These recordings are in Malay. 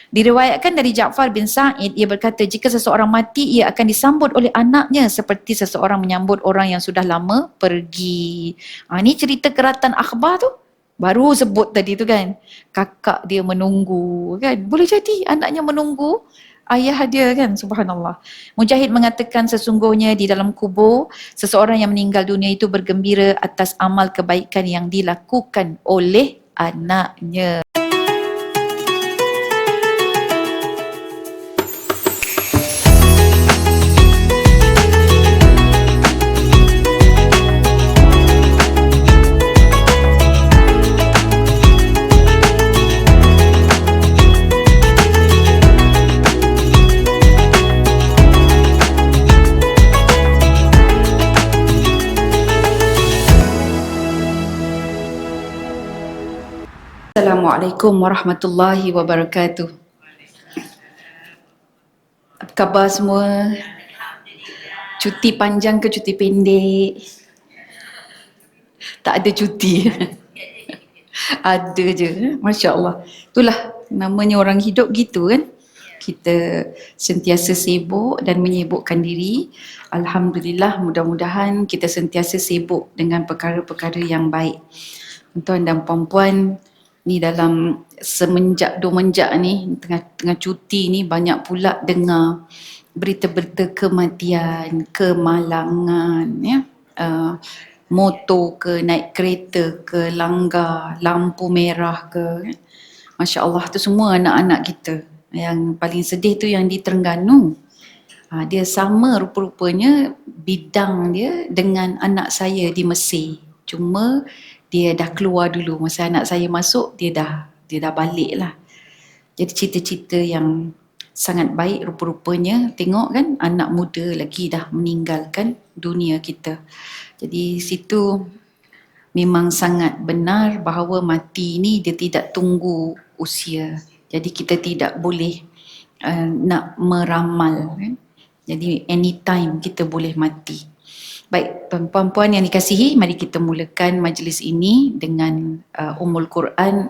Diriwayatkan dari Ja'far bin Sa'id, ia berkata, jika seseorang mati, ia akan disambut oleh anaknya seperti seseorang menyambut orang yang sudah lama pergi. Ni cerita keratan akhbar tu. Baru sebut tadi tu kan. Kakak dia menunggu kan. Boleh jadi anaknya menunggu ayah dia kan. Subhanallah. Mujahid mengatakan sesungguhnya di dalam kubur, seseorang yang meninggal dunia itu bergembira atas amal kebaikan yang dilakukan oleh anaknya. Assalamualaikum warahmatullahi wabarakatuh. Apa khabar semua? Cuti panjang ke cuti pendek? Tak ada cuti. Ada je. Masya Allah. Itulah namanya orang hidup gitu kan. Kita sentiasa sibuk dan menyibukkan diri. Alhamdulillah, mudah-mudahan kita sentiasa sibuk dengan perkara-perkara yang baik. Tuan dan puan-puan, ni dalam semenjak ni tengah cuti ni banyak pula dengar berita-berita kematian, kemalangan ya. Motor ke, naik kereta ke, langgar, lampu merah ke. Masya Allah, tu semua anak-anak kita. Yang paling sedih tu yang di Terengganu. Dia sama rupa-rupanya bidang dia dengan anak saya di Mesir. Cuma dia dah keluar dulu. Masa anak saya masuk, dia dah balik lah. Jadi cita-cita yang sangat baik rupa-rupanya. Tengok kan, anak muda lagi dah meninggalkan dunia kita. Jadi situ memang sangat benar bahawa mati ni dia tidak tunggu usia. Jadi kita tidak boleh nak meramal kan. Jadi anytime kita boleh mati. Baik, tuan-puan yang dikasihi, mari kita mulakan majlis ini dengan Ummul Quran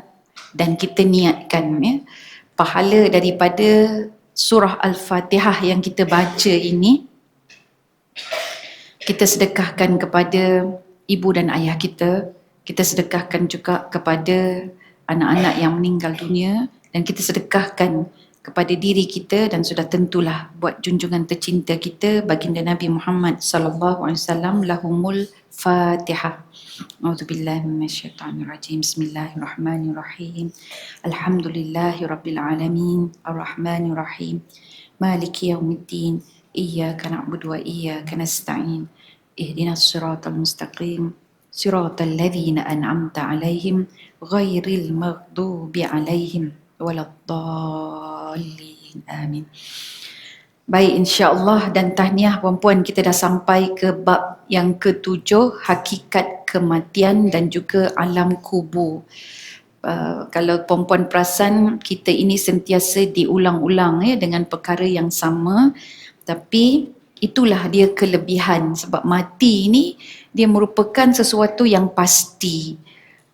dan kita niatkan ya, pahala daripada surah Al-Fatihah yang kita baca ini kita sedekahkan kepada ibu dan ayah kita, kita sedekahkan juga kepada anak-anak yang meninggal dunia, dan kita sedekahkan kepada diri kita, dan sudah tentulah buat junjungan tercinta kita baginda Nabi Muhammad sallallahu alaihi wasallam. Lahumul Fatihah. A'udzubillahi minasyaitonirrajim. Bismillahirrahmanirrahim. Alhamdulillahirabbil alamin, arrahmanirrahim, maliki yaumiddin, iyyaka na'budu wa iyyaka nasta'in. Ihdinas siratal mustaqim, siratal ladzina an'amta 'alaihim ghairil maghdubi 'alaihim waladdallin. Amin. Baik, insya-Allah, dan tahniah puan-puan, kita dah sampai ke bab yang ke-7, hakikat kematian dan juga alam kubur. Kalau puan-puan perasan, kita ini sentiasa diulang-ulang ya dengan perkara yang sama, tapi itulah dia kelebihan, sebab mati ini dia merupakan sesuatu yang pasti.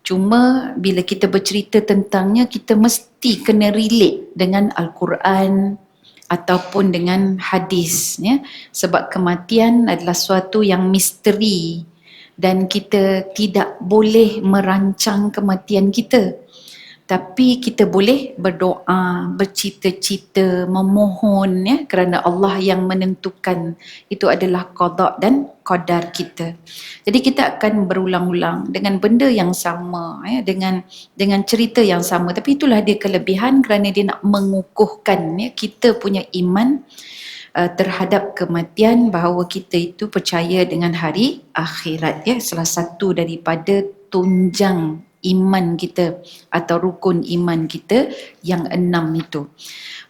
Cuma bila kita bercerita tentangnya, kita mesti kena relate dengan Al-Quran ataupun dengan hadis ya. Sebab kematian adalah suatu yang misteri dan kita tidak boleh merancang kematian kita. Tapi kita boleh berdoa, bercita-cita, memohon ya, kerana Allah yang menentukan. Itu adalah qada dan qadar kita. Jadi kita akan berulang-ulang dengan benda yang sama ya, dengan cerita yang sama. Tapi itulah dia kelebihan, kerana dia nak mengukuhkan ya, kita punya iman terhadap kematian, bahawa kita itu percaya dengan hari akhirat ya. Salah satu daripada tunjang iman kita atau rukun iman kita yang 6 itu.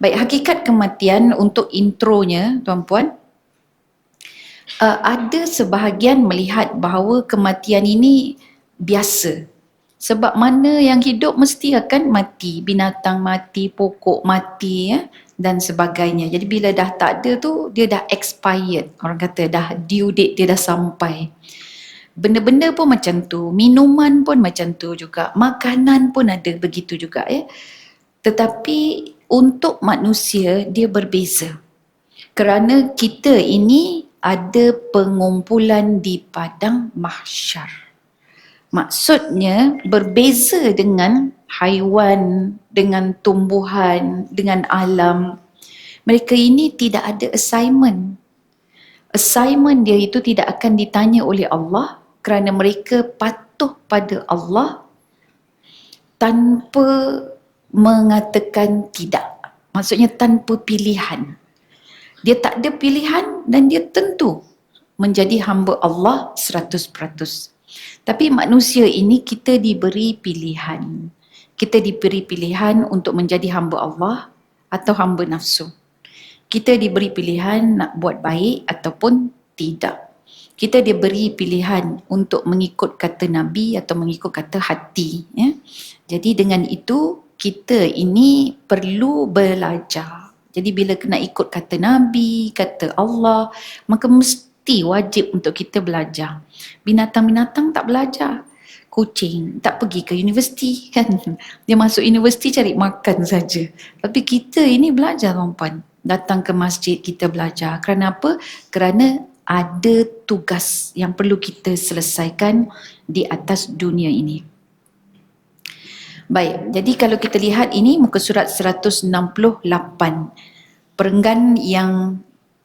Baik, hakikat kematian untuk intronya tuan-puan, ada sebahagian melihat bahawa kematian ini biasa. Sebab mana yang hidup mesti akan mati, binatang mati, pokok mati ya, dan sebagainya. Jadi bila dah tak ada tu, dia dah expired. Orang kata dah due date dia dah sampai. Benda-benda pun macam tu, minuman pun macam tu juga, makanan pun ada begitu juga ya. Tetapi untuk manusia dia berbeza. Kerana kita ini ada pengumpulan di padang mahsyar. Maksudnya berbeza dengan haiwan, dengan tumbuhan, dengan alam. Mereka ini tidak ada assignment. Assignment dia itu tidak akan ditanya oleh Allah kerana mereka patuh pada Allah tanpa mengatakan tidak. Maksudnya tanpa pilihan. Dia tak ada pilihan dan dia tentu menjadi hamba Allah 100%. Tapi manusia ini kita diberi pilihan. Kita diberi pilihan untuk menjadi hamba Allah atau hamba nafsu. Kita diberi pilihan nak buat baik ataupun tidak. Kita diberi pilihan untuk mengikut kata Nabi atau mengikut kata hati. Ya. Jadi dengan itu kita ini perlu belajar. Jadi bila kena ikut kata Nabi, kata Allah, maka mesti wajib untuk kita belajar. Binatang-binatang tak belajar. Kucing tak pergi ke universiti kan. Dia masuk universiti cari makan saja. Tapi kita ini belajar tuan-puan. Datang ke masjid kita belajar. Kerana apa? Kerana ada tugas yang perlu kita selesaikan di atas dunia ini. Baik, jadi kalau kita lihat ini muka surat 168. Perenggan yang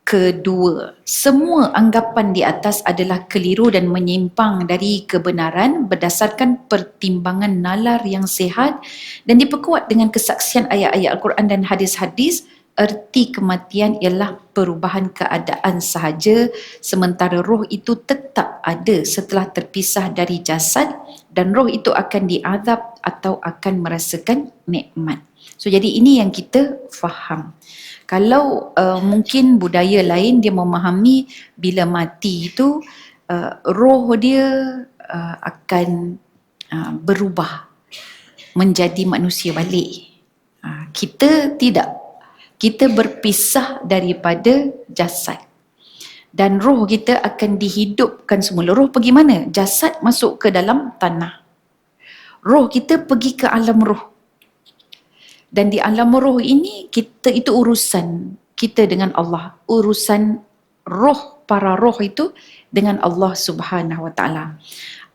kedua. Semua anggapan di atas adalah keliru dan menyimpang dari kebenaran berdasarkan pertimbangan nalar yang sihat dan diperkuat dengan kesaksian ayat-ayat Al-Quran dan hadis-hadis. Erti kematian ialah perubahan keadaan sahaja, sementara roh itu tetap ada setelah terpisah dari jasad dan roh itu akan diazab atau akan merasakan nikmat. So jadi ini yang kita faham. Kalau mungkin budaya lain dia memahami bila mati itu roh dia akan berubah menjadi manusia balik. Kita tidak. Kita berpisah daripada jasad. Dan roh kita akan dihidupkan semula. Roh pergi mana? Jasad masuk ke dalam tanah. Roh kita pergi ke alam roh. Dan di alam roh ini, kita itu urusan kita dengan Allah. Urusan roh, para roh itu dengan Allah Subhanahu Wa Taala.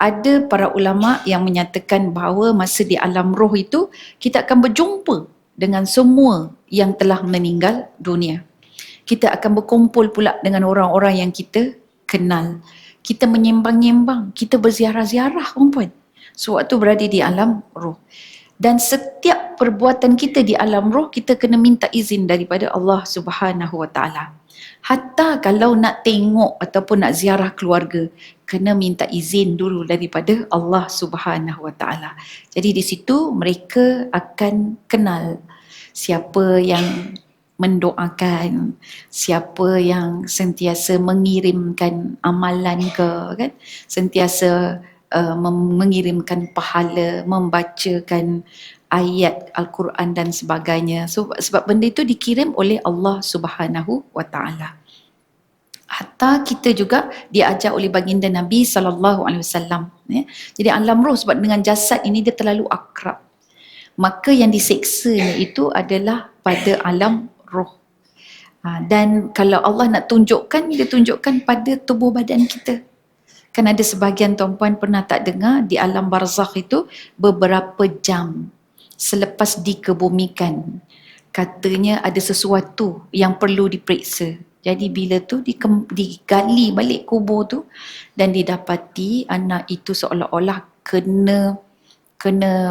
Ada para ulama yang menyatakan bahawa masa di alam roh itu, kita akan berjumpa dengan semua yang telah meninggal dunia. Kita akan berkumpul pula dengan orang-orang yang kita kenal. Kita menyembang-nyembang, kita berziarah-ziarah perempuan. Sewaktu berada di alam roh. Dan setiap perbuatan kita di alam roh, kita kena minta izin daripada Allah Subhanahu Wa Taala. Hatta kalau nak tengok ataupun nak ziarah keluarga, kena minta izin dulu daripada Allah Subhanahu Wa Taala. Jadi di situ mereka akan kenal siapa yang mendoakan, siapa yang sentiasa mengirimkan amalan ke, kan? Sentiasa mengirimkan pahala, membacakan ayat Al-Quran dan sebagainya. Sebab benda itu dikirim oleh Allah Subhanahu Wa Taala. Hatta kita juga diajar oleh baginda Nabi SAW. Ya. Jadi alam roh sebab dengan jasad ini dia terlalu akrab. Maka yang diseksa itu adalah pada alam roh. Dan kalau Allah nak tunjukkan, dia tunjukkan pada tubuh badan kita. Kan ada sebahagian tuan-puan pernah tak dengar di alam barzakh itu beberapa jam selepas dikebumikan. Katanya ada sesuatu yang perlu diperiksa. Jadi bila tu digali balik kubur tu dan didapati anak itu seolah-olah kena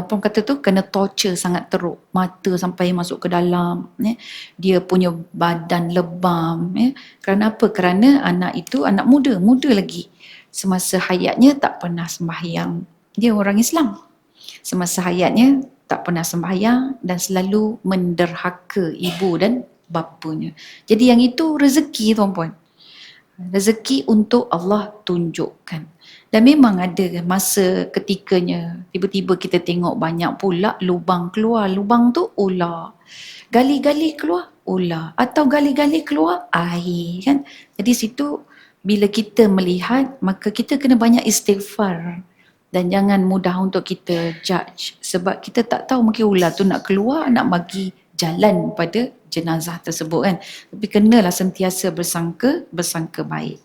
apa kata tu, kena torture sangat teruk, mata sampai masuk ke dalam, ya. Dia punya badan lebam, ya. Kerana apa? Kerana anak itu anak muda lagi, semasa hayatnya tak pernah sembahyang. Dia orang Islam, semasa hayatnya tak pernah sembahyang dan selalu menderhaka ibu dan bapanya. Jadi yang itu rezeki tuan-puan, rezeki untuk Allah tunjukkan. Dan memang ada masa ketikanya tiba-tiba kita tengok banyak pula lubang keluar. Lubang tu ular. Gali-gali keluar ular. Atau gali-gali keluar air, kan. Jadi situ bila kita melihat, maka kita kena banyak istighfar. Dan jangan mudah untuk kita judge. Sebab kita tak tahu mungkin ular tu nak keluar, nak bagi berjalan pada jenazah tersebut kan. Tapi kenalah sentiasa bersangka baik.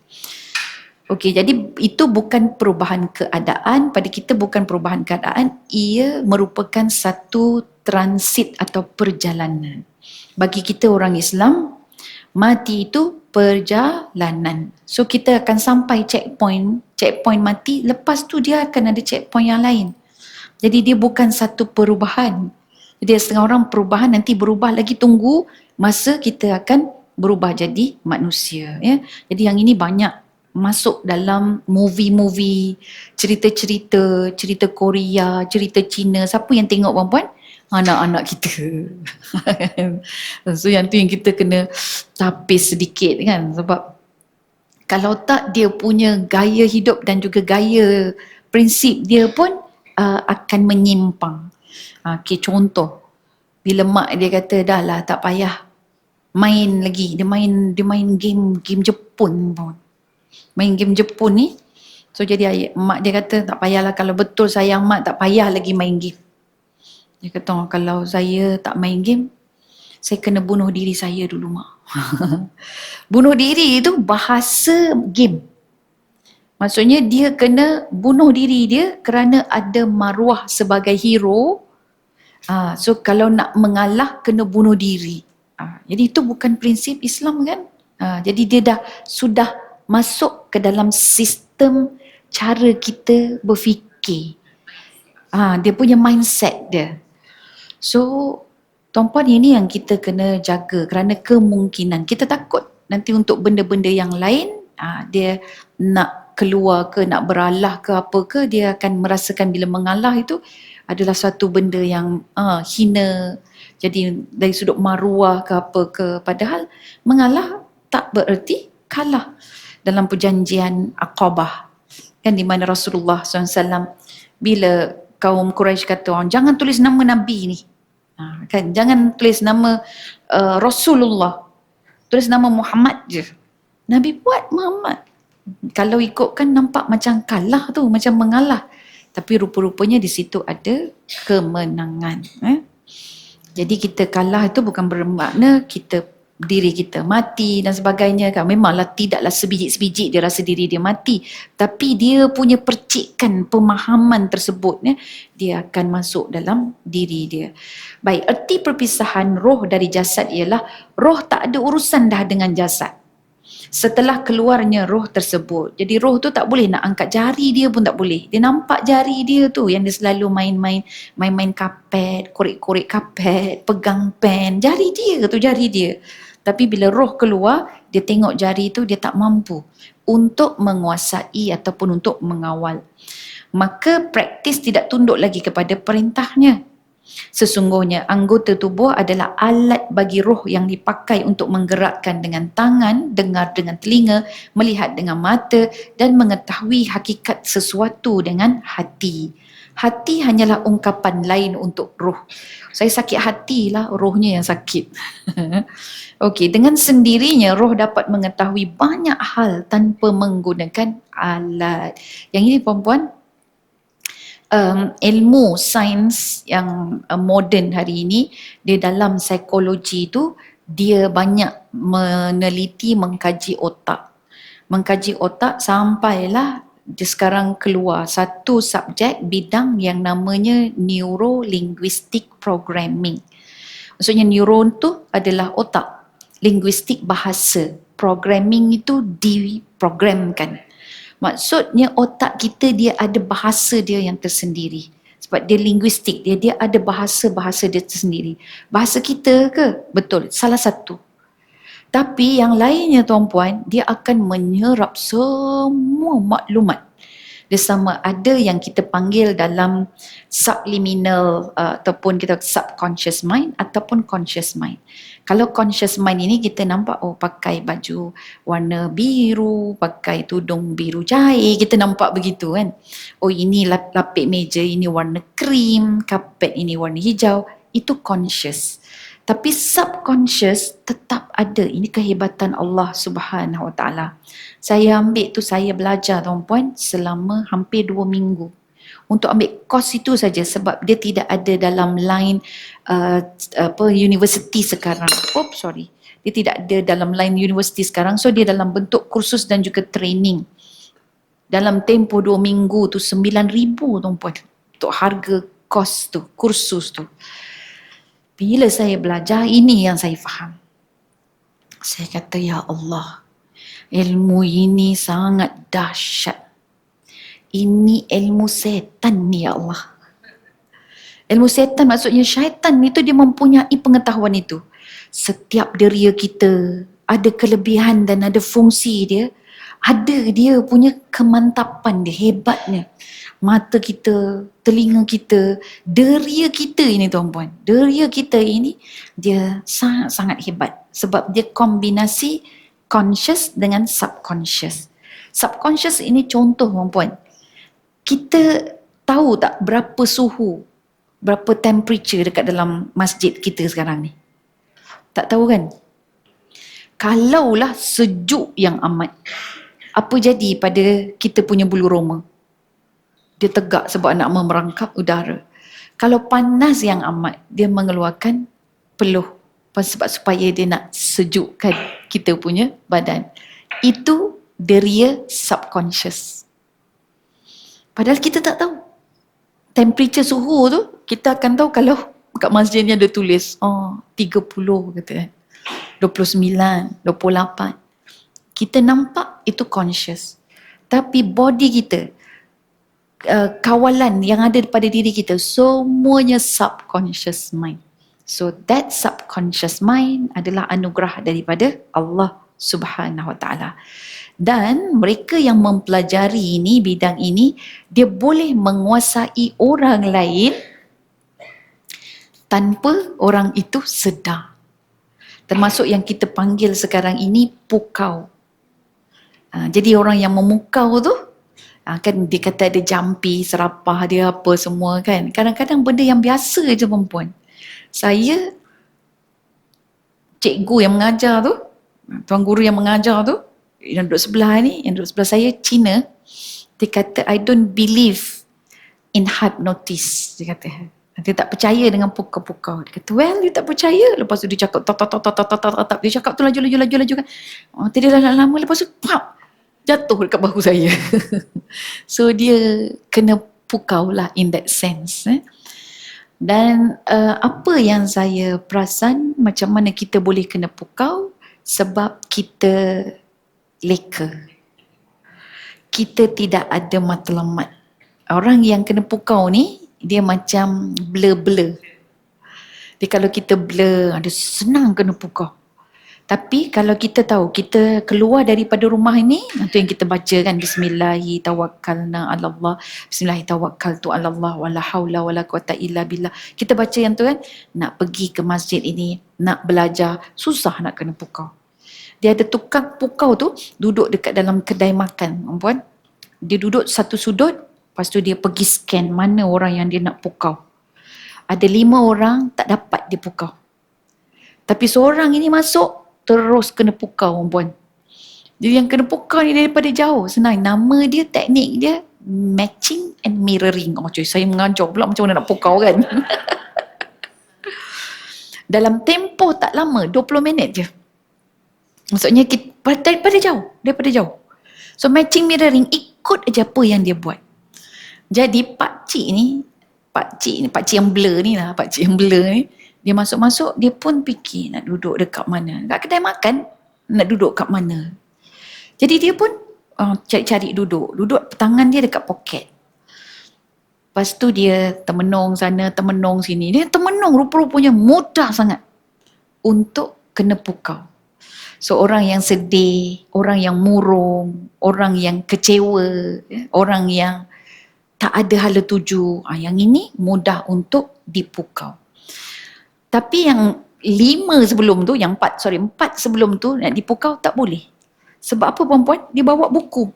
Okey, jadi itu bukan perubahan keadaan, pada kita bukan perubahan keadaan, ia merupakan satu transit atau perjalanan. Bagi kita orang Islam, mati itu perjalanan. So kita akan sampai checkpoint mati, lepas tu dia akan ada checkpoint yang lain. Jadi dia bukan satu perubahan. Jadi setengah orang perubahan nanti berubah lagi, tunggu masa kita akan berubah jadi manusia. Ya. Jadi yang ini banyak masuk dalam movie-movie, cerita Korea, cerita Cina. Siapa yang tengok perempuan? Anak-anak kita. So yang tu yang kita kena tapis sedikit kan, sebab kalau tak dia punya gaya hidup dan juga gaya prinsip dia pun akan menyimpang. Okay, contoh, bila mak dia kata dah lah tak payah main lagi, dia main game Jepun pun. Main game Jepun ni, so jadi mak dia kata tak payahlah, kalau betul sayang mak tak payah lagi main game. Dia kata kalau saya tak main game, saya kena bunuh diri saya dulu mak. Bunuh diri itu bahasa game. Maksudnya dia kena bunuh diri dia kerana ada maruah sebagai hero. So kalau nak mengalah kena bunuh diri. Jadi itu bukan prinsip Islam kan. Jadi dia sudah masuk ke dalam sistem cara kita berfikir. Dia punya mindset dia. So tuan-puan, ini yang kita kena jaga kerana kemungkinan kita takut nanti untuk benda-benda yang lain, dia nak keluar ke, nak beralah ke apa ke, dia akan merasakan bila mengalah itu adalah satu benda yang hina. Jadi dari sudut maruah ke apa ke, padahal mengalah tak bererti kalah. Dalam perjanjian Aqabah kan, di mana Rasulullah SAW bila kaum Quraisy kata jangan tulis nama Nabi ni, kan, jangan tulis nama Rasulullah, tulis nama Muhammad je. Nabi buat Muhammad. Kalau ikutkan nampak macam kalah tu, macam mengalah. Tapi rupa-rupanya di situ ada kemenangan. Jadi kita kalah itu bukan bermakna diri kita mati dan sebagainya kan. Memanglah tidaklah sebiji-sebiji dia rasa diri dia mati, tapi dia punya percikan pemahaman tersebut dia akan masuk dalam diri dia. Baik, erti perpisahan roh dari jasad ialah roh tak ada urusan dah dengan jasad setelah keluarnya roh tersebut. Jadi roh tu tak boleh nak angkat jari dia pun tak boleh. Dia nampak jari dia tu yang dia selalu main kapet, korek-korek kapet, pegang pen, jari dia. Tapi bila roh keluar, dia tengok jari tu, dia tak mampu untuk menguasai ataupun untuk mengawal. Maka praktis tidak tunduk lagi kepada perintahnya. Sesungguhnya anggota tubuh adalah alat bagi roh yang dipakai untuk menggerakkan dengan tangan, dengar dengan telinga, melihat dengan mata dan mengetahui hakikat sesuatu dengan hati. Hati hanyalah ungkapan lain untuk roh. Saya sakit hati lah, rohnya yang sakit. Okey, dengan sendirinya roh dapat mengetahui banyak hal tanpa menggunakan alat. Yang ini puan-puan, ilmu sains yang moden hari ini, dia dalam psikologi tu dia banyak meneliti, mengkaji otak sampailah dia sekarang keluar satu subjek bidang yang namanya neuro-linguistic programming. Maksudnya neuron tu adalah otak, linguistik bahasa, programming itu diprogramkan. Maksudnya otak kita dia ada bahasa dia yang tersendiri. Sebab dia linguistik, dia ada bahasa dia tersendiri. Bahasa kita ke? Betul, salah satu. Tapi yang lainnya tuan-puan, dia akan menyerap semua maklumat. Dia sama ada yang kita panggil dalam subliminal ataupun kita subconscious mind ataupun conscious mind. Kalau conscious mind ini kita nampak pakai baju warna biru, pakai tudung biru cair, kita nampak begitu kan. Ini lapik meja ini warna krim, kapet ini warna hijau, itu conscious. Tapi subconscious tetap ada. Ini kehebatan Allah Subhanahu Wa Taala. Saya ambil tu, saya belajar tuan-puan selama hampir 2 minggu untuk ambil kos itu saja sebab dia tidak ada dalam line universiti sekarang. Dia tidak ada dalam line universiti sekarang, so dia dalam bentuk kursus dan juga training. Dalam tempoh 2 minggu tu 9,000 tuan-puan untuk harga kos tu, kursus tu. Bila saya belajar, ini yang saya faham. Saya kata, ya Allah, ilmu ini sangat dahsyat. Ini ilmu setan ni, ya Allah. Ilmu setan maksudnya syaitan itu dia mempunyai pengetahuan itu. Setiap deria kita ada kelebihan dan ada fungsi dia. Ada dia punya kemantapan dia, hebatnya. Mata kita, telinga kita, deria kita ini tuan-puan. Deria kita ini dia sangat-sangat hebat. Sebab dia kombinasi conscious dengan subconscious. Subconscious ini contoh tuan-puan. Kita tahu tak berapa suhu, berapa temperature dekat dalam masjid kita sekarang ni? Tak tahu kan? Kalaulah sejuk yang amat, apa jadi pada kita punya bulu roma? Dia tegak sebab nak memerangkap udara. Kalau panas yang amat, dia mengeluarkan peluh sebab supaya dia nak sejukkan kita punya badan. Itu deria subconscious. Padahal kita tak tahu. Temperature suhu tu, kita akan tahu kalau kat masjid ni ada tulis 30 kata kan. 29, 28. Kita nampak itu conscious. Tapi body kita, kawalan yang ada pada diri kita, semuanya subconscious mind. So that subconscious mind adalah anugerah daripada Allah Subhanahu Wa Taala. Dan mereka yang mempelajari ini, bidang ini, dia boleh menguasai orang lain tanpa orang itu sedar. Termasuk yang kita panggil sekarang ini pukau. Jadi orang yang memukau tu, kan dia kata ada jampi, serapah dia apa semua kan. Kadang-kadang benda yang biasa je perempuan. Saya, cikgu yang mengajar tu, tuan guru yang mengajar tu, yang duduk sebelah ni, yang duduk sebelah saya, Cina, dia kata, I don't believe in hypnosis. Dia kata, dia tak percaya dengan pukau-pukau. Dia kata, well, you tak percaya. Lepas tu dia cakap, tak. Dia cakap tu laju kan. Tidak lama, lepas tu, pap, jatuh dekat bahu saya. So, dia kena pukau lah in that sense. Dan apa yang saya perasan, macam mana kita boleh kena pukau, sebab kita leka. Kita tidak ada matlamat. Orang yang kena pukau ni, dia macam blur-blur. Jadi kalau kita blur, ada senang kena pukau. Tapi kalau kita tahu, kita keluar daripada rumah ini, itu yang kita baca kan, Bismillahi tawakkalna ala Allah, Bismillahi tawakkaltu ala Allah, wala hawla wala quwata illa billah. Kita baca yang tu kan, nak pergi ke masjid ini, nak belajar, susah nak kena pukau. Dia ada tukang pukau tu, duduk dekat dalam kedai makan, perempuan. Dia duduk satu sudut, lepas tu dia pergi scan mana orang yang dia nak pukau. Ada 5 orang tak dapat dia pukau. Tapi seorang ini masuk, terus kena pukau perempuan. Jadi yang kena pukau ni daripada jauh, senang. Nama dia, teknik dia, matching and mirroring. Saya mengajar pula macam mana nak pukau kan. Dalam tempoh tak lama, 20 minit je. Maksudnya kita, daripada jauh. So matching mirroring, ikut aja apa yang dia buat. Jadi pakcik yang blur ni lah, dia masuk-masuk, dia pun fikir nak duduk dekat mana. Kat kedai makan, nak duduk kat mana. Jadi dia pun cari-cari duduk tangan dia dekat poket. Lepas tu dia termenung sana, termenung sini. Dia termenung rupa-rupanya mudah sangat untuk kena pukau. So orang yang sedih, orang yang murung, orang yang kecewa, orang yang tak ada hala tuju, yang ini mudah untuk dipukau. Tapi yang 4 sebelum tu nak dipukau tak boleh. Sebab apa perempuan? Dia bawa buku.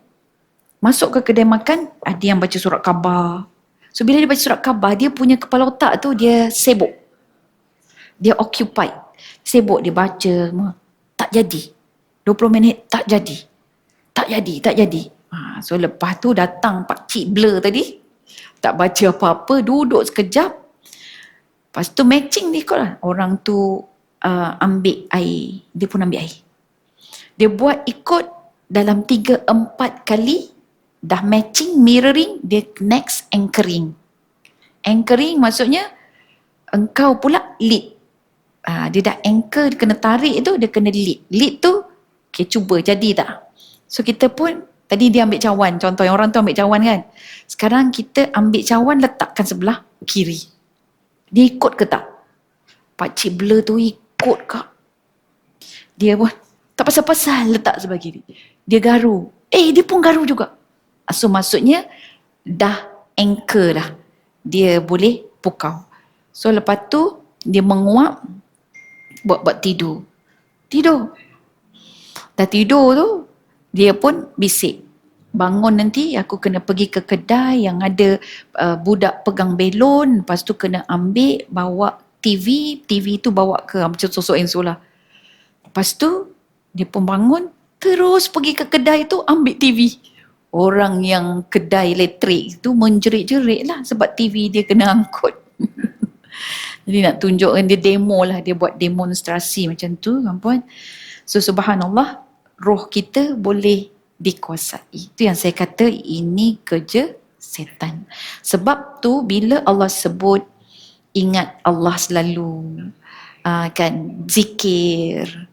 Masuk ke kedai makan, ada yang baca surat khabar. So bila dia baca surat khabar, dia punya kepala otak tu dia sibuk. Dia occupied. Sibuk dia baca. Tak jadi. 20 minit tak jadi. Tak jadi. So lepas tu datang pakcik blur tadi. Tak baca apa-apa, duduk sekejap. Lepas tu matching dia ikut lah. Orang tu ambil air, dia pun ambil air. Dia buat ikut dalam 3-4 kali, dah matching, mirroring, dia next anchoring. Anchoring maksudnya engkau pula lead. Dia dah anchor, dia kena tarik tu, dia kena lead. Lead tu, okay, cuba jadi tak? So kita pun, tadi dia ambil cawan, contoh yang orang tu ambil cawan kan. Sekarang kita ambil cawan, letakkan sebelah kiri. Dia ikut ke tak? Pakcik blur tu ikut kak. Dia pun, tak pasal-pasal letak sebelah kiri. Dia garu. Dia pun garu juga. So maksudnya, dah anchor dah. Dia boleh pukau. So lepas tu, dia menguap, buat tidur. Tidur. Dah tidur tu, dia pun bisik. Bangun nanti aku kena pergi ke kedai yang ada budak pegang belon. Lepas tu kena ambil, bawa TV. TV tu bawa ke macam sosok Ensola. Lepas tu, dia pun bangun, terus pergi ke kedai tu ambil TV. Orang yang kedai elektrik tu menjerit-jerit lah sebab TV dia kena angkut. Jadi nak tunjukkan dia demo lah, dia buat demonstrasi macam tu kan puan. So subhanallah, roh kita boleh dikuasai. Itu yang saya kata ini kerja setan. Sebab tu bila Allah sebut ingat Allah selalu, kan zikir,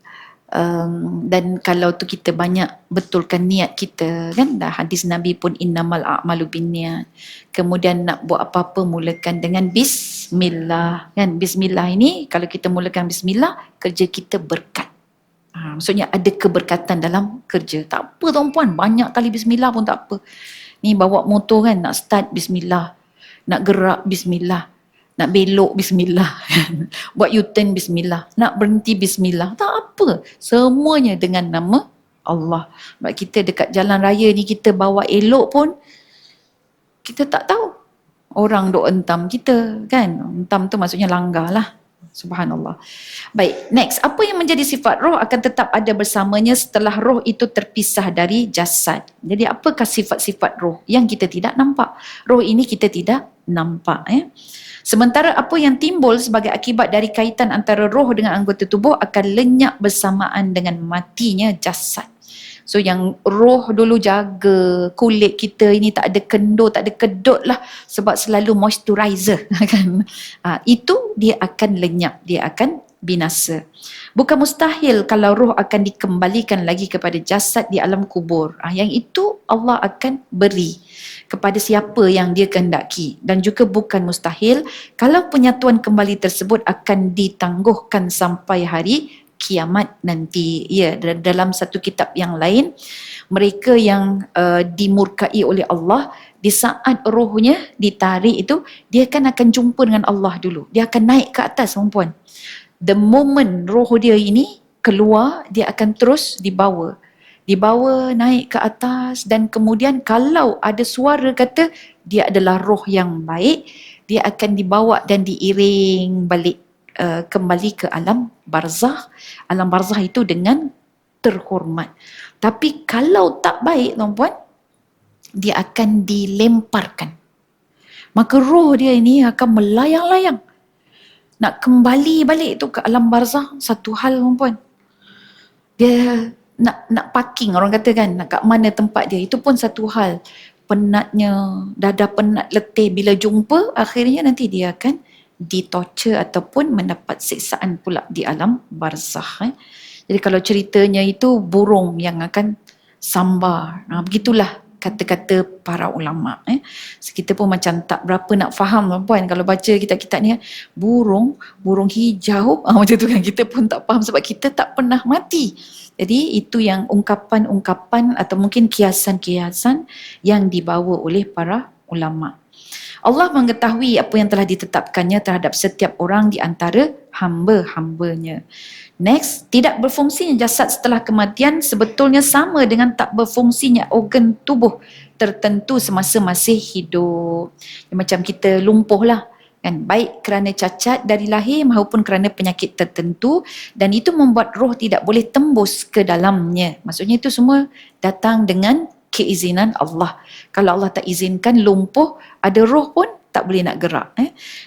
dan kalau tu kita banyak betulkan niat kita kan, dah hadis Nabi pun innamal a'malu binniat. Kemudian nak buat apa-apa mulakan dengan bismillah kan. Bismillah ini kalau kita mulakan bismillah, kerja kita berkat. Maksudnya ada keberkatan dalam kerja. Tak apa tuan-puan, banyak kali bismillah pun tak apa. Ni bawa motor kan, nak start bismillah, nak gerak bismillah, nak belok bismillah, buat U-turn bismillah, nak berhenti bismillah, tak apa. Semuanya dengan nama Allah. Sebab kita dekat jalan raya ni kita bawa elok pun, kita tak tahu. Orang duk entam kita kan. Entam tu maksudnya langgar lah. Subhanallah. Baik, next. Apa yang menjadi sifat roh akan tetap ada bersamanya setelah roh itu terpisah dari jasad. Jadi apakah sifat-sifat roh yang kita tidak nampak? Roh ini kita tidak nampak. Sementara apa yang timbul sebagai akibat dari kaitan antara roh dengan anggota tubuh akan lenyap bersamaan dengan matinya jasad. So yang roh dulu jaga kulit kita ini tak ada kendur, tak ada kedut lah sebab selalu moisturizer kan. Itu dia akan lenyap, dia akan binasa. Bukan mustahil kalau roh akan dikembalikan lagi kepada jasad di alam kubur. Yang itu Allah akan beri kepada siapa yang dia kehendaki. Dan juga bukan mustahil kalau penyatuan kembali tersebut akan ditangguhkan sampai hari kiamat nanti. Ya, dalam satu kitab yang lain, mereka yang dimurkai oleh Allah, di saat rohnya ditarik itu, dia akan jumpa dengan Allah dulu. Dia akan naik ke atas, perempuan. The moment roh dia ini keluar, dia akan terus dibawa naik ke atas, dan kemudian kalau ada suara kata dia adalah roh yang baik, dia akan dibawa dan diiring balik kembali ke alam barzakh. Alam barzakh itu dengan terhormat. Tapi kalau tak baik tuan-puan, dia akan dilemparkan. Maka roh dia ini akan melayang-layang. Nak kembali balik tu ke alam barzakh satu hal tuan-puan. Dia nak parking, orang kata kan, nak kat mana tempat dia, itu pun satu hal. Penatnya, dah penat letih, bila jumpa akhirnya nanti dia akan ditorture ataupun mendapat siksaan pula di alam barzakh. Jadi kalau ceritanya itu burung yang akan sambar. Begitulah kata-kata para ulama. So, kita pun macam tak berapa nak faham puan kalau baca kitab-kitab ni. Burung hijau, macam tu kan, kita pun tak faham sebab kita tak pernah mati. Jadi itu yang ungkapan-ungkapan atau mungkin kiasan-kiasan yang dibawa oleh para ulama. Allah mengetahui apa yang telah ditetapkannya terhadap setiap orang di antara hamba-hambanya. Next, tidak berfungsinya jasad setelah kematian sebetulnya sama dengan tak berfungsinya organ tubuh tertentu semasa masih hidup. Macam kita lumpuh lah, kan? Baik kerana cacat dari lahir maupun kerana penyakit tertentu, dan itu membuat roh tidak boleh tembus ke dalamnya. Maksudnya itu semua datang dengan keizinan Allah. Kalau Allah tak izinkan lumpuh, ada roh pun tak boleh nak gerak.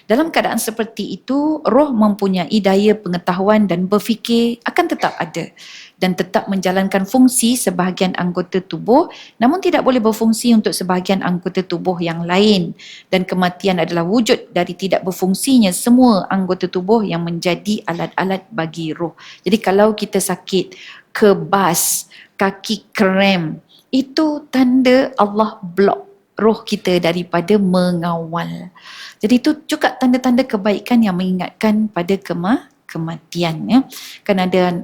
Dalam keadaan seperti itu, roh mempunyai daya pengetahuan dan berfikir akan tetap ada dan tetap menjalankan fungsi sebahagian anggota tubuh, namun tidak boleh berfungsi untuk sebahagian anggota tubuh yang lain, dan kematian adalah wujud dari tidak berfungsinya semua anggota tubuh yang menjadi alat-alat bagi roh. Jadi kalau kita sakit, kebas, kaki krem, itu tanda Allah blok roh kita daripada mengawal. Jadi itu juga tanda-tanda kebaikan yang mengingatkan pada kematian. Ya. Kan ada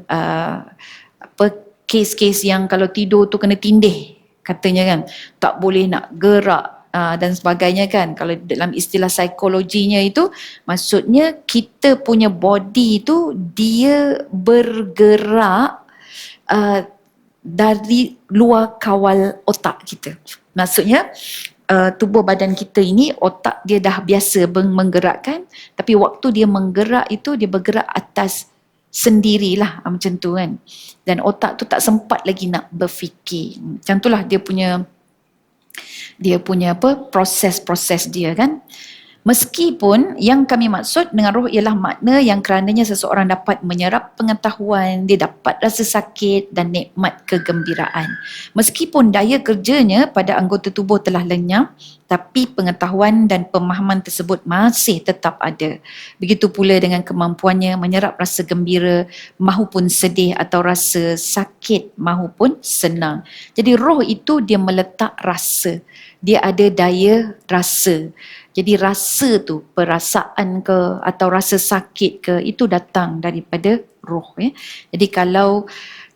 kes-kes yang kalau tidur tu kena tindih katanya kan, tak boleh nak gerak dan sebagainya kan. Kalau dalam istilah psikologinya itu, maksudnya kita punya body tu dia bergerak dari luar kawal otak kita. Maksudnya tubuh badan kita ini, otak dia dah biasa menggerakkan, tapi waktu dia menggerak itu dia bergerak atas sendirilah, macam tu kan. Dan otak tu tak sempat lagi nak berfikir. Macam itulah dia punya proses-proses dia kan. Meskipun yang kami maksud dengan roh ialah makna yang kerananya seseorang dapat menyerap pengetahuan, dia dapat rasa sakit dan nikmat kegembiraan. Meskipun daya kerjanya pada anggota tubuh telah lenyap, tapi pengetahuan dan pemahaman tersebut masih tetap ada. Begitu pula dengan kemampuannya menyerap rasa gembira mahupun sedih atau rasa sakit mahupun senang. Jadi roh itu dia meletak rasa. Dia ada daya rasa. Jadi rasa tu, perasaan ke atau rasa sakit ke, itu datang daripada roh. Ya. Jadi kalau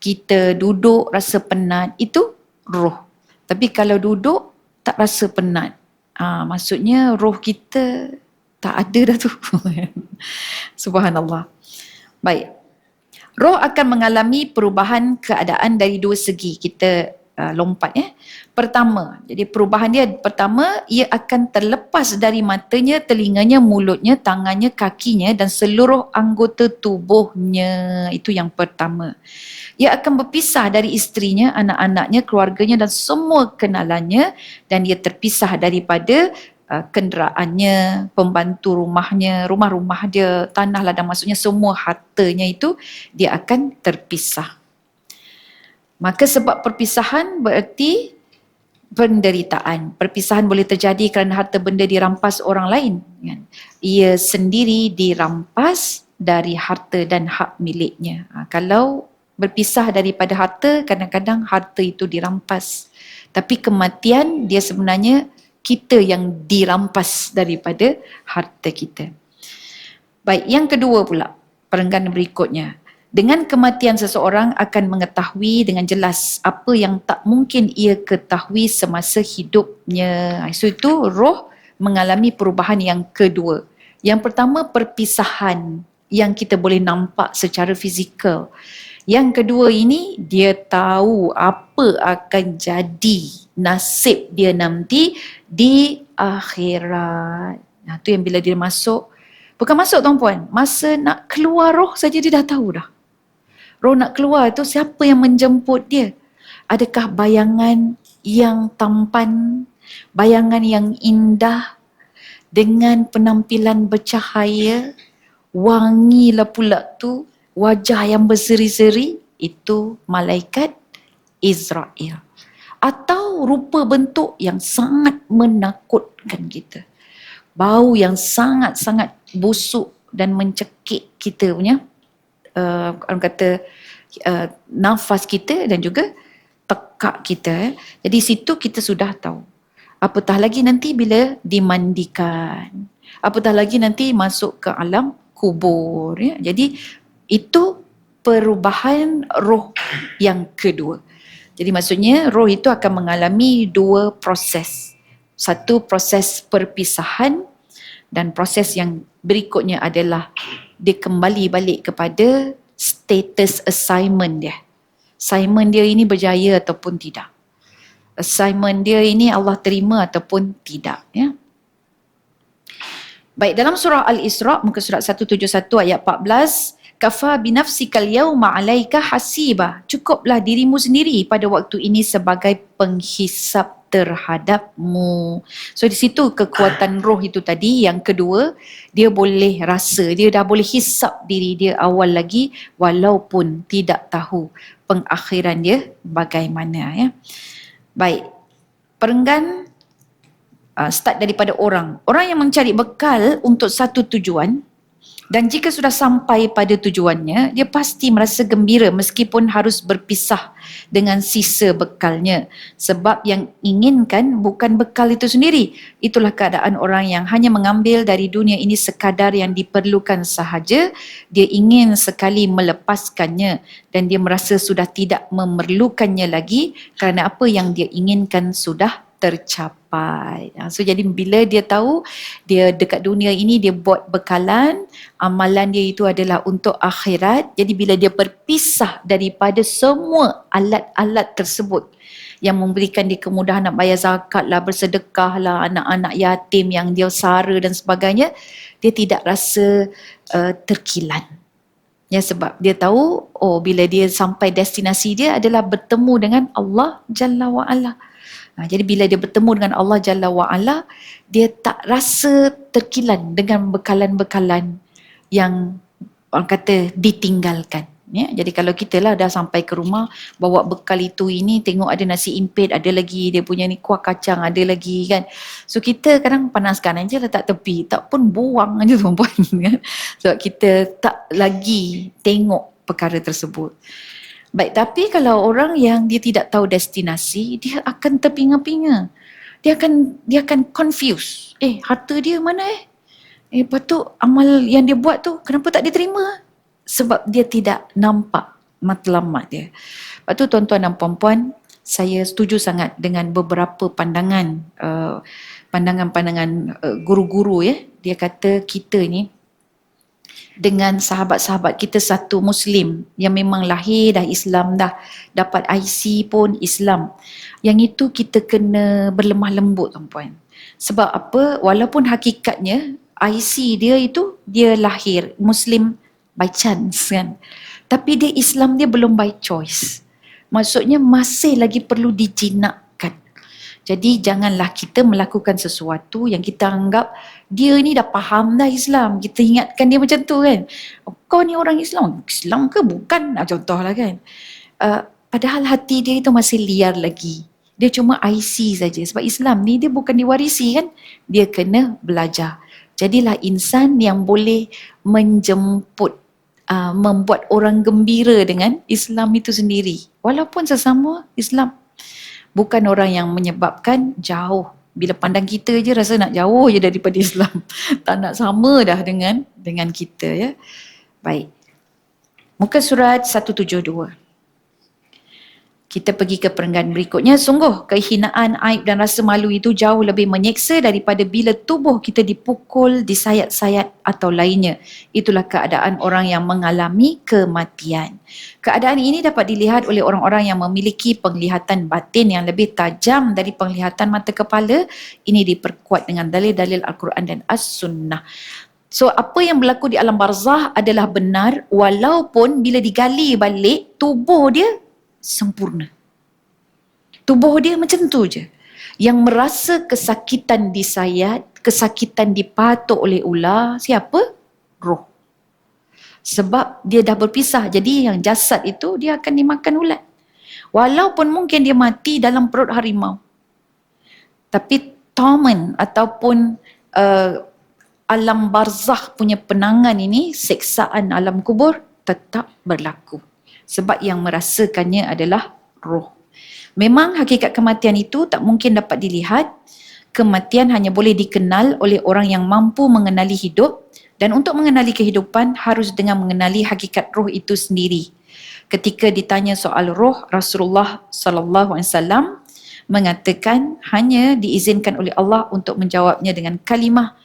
kita duduk rasa penat, itu roh. Tapi kalau duduk tak rasa penat, maksudnya roh kita tak ada dah tu. Subhanallah. Baik. Roh akan mengalami perubahan keadaan dari dua segi. Kita lompat ya. Pertama, jadi perubahan dia pertama, ia akan terlepas dari matanya, telinganya, mulutnya, tangannya, kakinya dan seluruh anggota tubuhnya. Itu yang pertama. Ia akan berpisah dari isterinya, anak-anaknya, keluarganya dan semua kenalannya, dan ia terpisah daripada kenderaannya, pembantu rumahnya, rumah-rumah dia, tanah ladang, maksudnya semua hartanya itu dia akan terpisah. Maka sebab perpisahan bererti penderitaan. Perpisahan boleh terjadi kerana harta benda dirampas orang lain. Ia sendiri dirampas dari harta dan hak miliknya. Kalau berpisah daripada harta, kadang-kadang harta itu dirampas. Tapi kematian dia sebenarnya kita yang dirampas daripada harta kita. Baik, yang kedua pula, perenggan berikutnya. Dengan kematian seseorang akan mengetahui dengan jelas apa yang tak mungkin ia ketahui semasa hidupnya. So itu roh mengalami perubahan yang kedua. Yang pertama perpisahan yang kita boleh nampak secara fizikal. Yang kedua ini dia tahu apa akan jadi nasib dia nanti di akhirat. Nah tu yang bila dia masuk, bukan masuk tuan-puan, masa nak keluar roh saja dia dah tahu dah. Roh nak keluar tu siapa yang menjemput dia? Adakah bayangan yang tampan, bayangan yang indah dengan penampilan bercahaya, wangilah pula tu, wajah yang berseri-seri, itu malaikat Israel. Atau rupa bentuk yang sangat menakutkan kita. Bau yang sangat-sangat busuk dan mencekik kita punya orang kata nafas kita dan juga tekak kita. Jadi situ kita sudah tahu. Apatah lagi nanti bila dimandikan. Apatah lagi nanti masuk ke alam kubur. Ya. Jadi itu perubahan roh yang kedua. Jadi maksudnya roh itu akan mengalami dua proses. Satu proses perpisahan dan proses yang berikutnya adalah dia kembali balik kepada status assignment dia. Assignment dia ini berjaya ataupun tidak. Assignment dia ini Allah terima ataupun tidak. Ya. Baik, dalam surah Al-Isra, muka surat 171 ayat 14, Kafa binafsikal yawma 'alaika hasiba. Cukuplah dirimu sendiri pada waktu ini sebagai penghisap terhadapmu. So di situ kekuatan roh itu tadi. Yang kedua, dia boleh rasa, dia dah boleh hisap diri dia awal lagi walaupun tidak tahu pengakhiran dia bagaimana, ya. Baik. Perenggan start daripada orang. Orang yang mencari bekal untuk satu tujuan, dan jika sudah sampai pada tujuannya, dia pasti merasa gembira meskipun harus berpisah dengan sisa bekalnya. Sebab yang inginkan bukan bekal itu sendiri. Itulah keadaan orang yang hanya mengambil dari dunia ini sekadar yang diperlukan sahaja. Dia ingin sekali melepaskannya dan dia merasa sudah tidak memerlukannya lagi kerana apa yang dia inginkan sudah tercapai. So jadi bila dia tahu dia dekat dunia ini dia buat bekalan, amalan dia itu adalah untuk akhirat. Jadi bila dia berpisah daripada semua alat-alat tersebut yang memberikan dia kemudahan nak bayar zakat lah, bersedekah lah, anak-anak yatim yang dia sara dan sebagainya, dia tidak rasa terkilan. Ya, sebab dia tahu bila dia sampai destinasi dia adalah bertemu dengan Allah Jalla wa'ala. Jadi bila dia bertemu dengan Allah Jalla wa'ala, dia tak rasa terkilan dengan bekalan-bekalan yang orang kata ditinggalkan. Ya, jadi kalau kita lah dah sampai ke rumah, bawa bekal itu ini, tengok ada nasi impit, ada lagi dia punya ni kuah kacang, ada lagi kan. So kita kadang panaskan aja letak tepi, tak pun buang aja tuan-puan kan. Sebab kita tak lagi tengok perkara tersebut. Baik, tapi kalau orang yang dia tidak tahu destinasi, dia akan terpinga-pinga. Dia akan confuse. Harta dia mana patut amal yang dia buat tu kenapa tak diterima? Sebab dia tidak nampak matlamat dia. Lepas tu tuan-tuan dan puan-puan, saya setuju sangat dengan beberapa pandangan guru-guru ya. Dia kata kita ni dengan sahabat-sahabat kita satu Muslim yang memang lahir dah Islam dah, dapat IC pun Islam. Yang itu kita kena berlemah lembut tuan-puan. Sebab apa? Walaupun hakikatnya IC dia itu dia lahir Muslim by chance kan. Tapi dia Islam dia belum by choice. Maksudnya masih lagi perlu dijinakkan. Jadi janganlah kita melakukan sesuatu yang kita anggap dia ni dah faham dah Islam. Kita ingatkan dia macam tu kan. Kau ni orang Islam. Islam ke bukan? Contohlah kan. Padahal hati dia itu masih liar lagi. Dia cuma IC saja. Sebab Islam ni dia bukan diwarisi kan. Dia kena belajar. Jadilah insan yang boleh menjemput, membuat orang gembira dengan Islam itu sendiri. Walaupun sesama Islam. Bukan orang yang menyebabkan jauh. Bila pandang kita je rasa nak jauh je daripada Islam. Tak nak sama dah dengan kita ya. Baik. Muka surat 172. Kita pergi ke perenggan berikutnya. Sungguh kehinaan, aib dan rasa malu itu jauh lebih menyeksa daripada bila tubuh kita dipukul, disayat-sayat atau lainnya. Itulah keadaan orang yang mengalami kematian. Keadaan ini dapat dilihat oleh orang-orang yang memiliki penglihatan batin yang lebih tajam dari penglihatan mata kepala. Ini diperkuat dengan dalil-dalil Al-Quran dan As-Sunnah. So apa yang berlaku di alam barzah adalah benar walaupun bila digali balik tubuh dia sempurna. Tubuh dia macam tu je. Yang merasa kesakitan disayat, kesakitan dipatuk oleh ular, siapa? Roh. Sebab dia dah berpisah. Jadi yang jasad itu dia akan dimakan ulat. Walaupun mungkin dia mati dalam perut harimau. Tapi torment ataupun alam barzakh punya penangan ini, seksaan alam kubur tetap berlaku. Sebab yang merasakannya adalah roh. Memang hakikat kematian itu tak mungkin dapat dilihat. Kematian hanya boleh dikenal oleh orang yang mampu mengenali hidup, dan untuk mengenali kehidupan harus dengan mengenali hakikat roh itu sendiri. Ketika ditanya soal roh, Rasulullah sallallahu alaihi wasallam mengatakan hanya diizinkan oleh Allah untuk menjawabnya dengan kalimah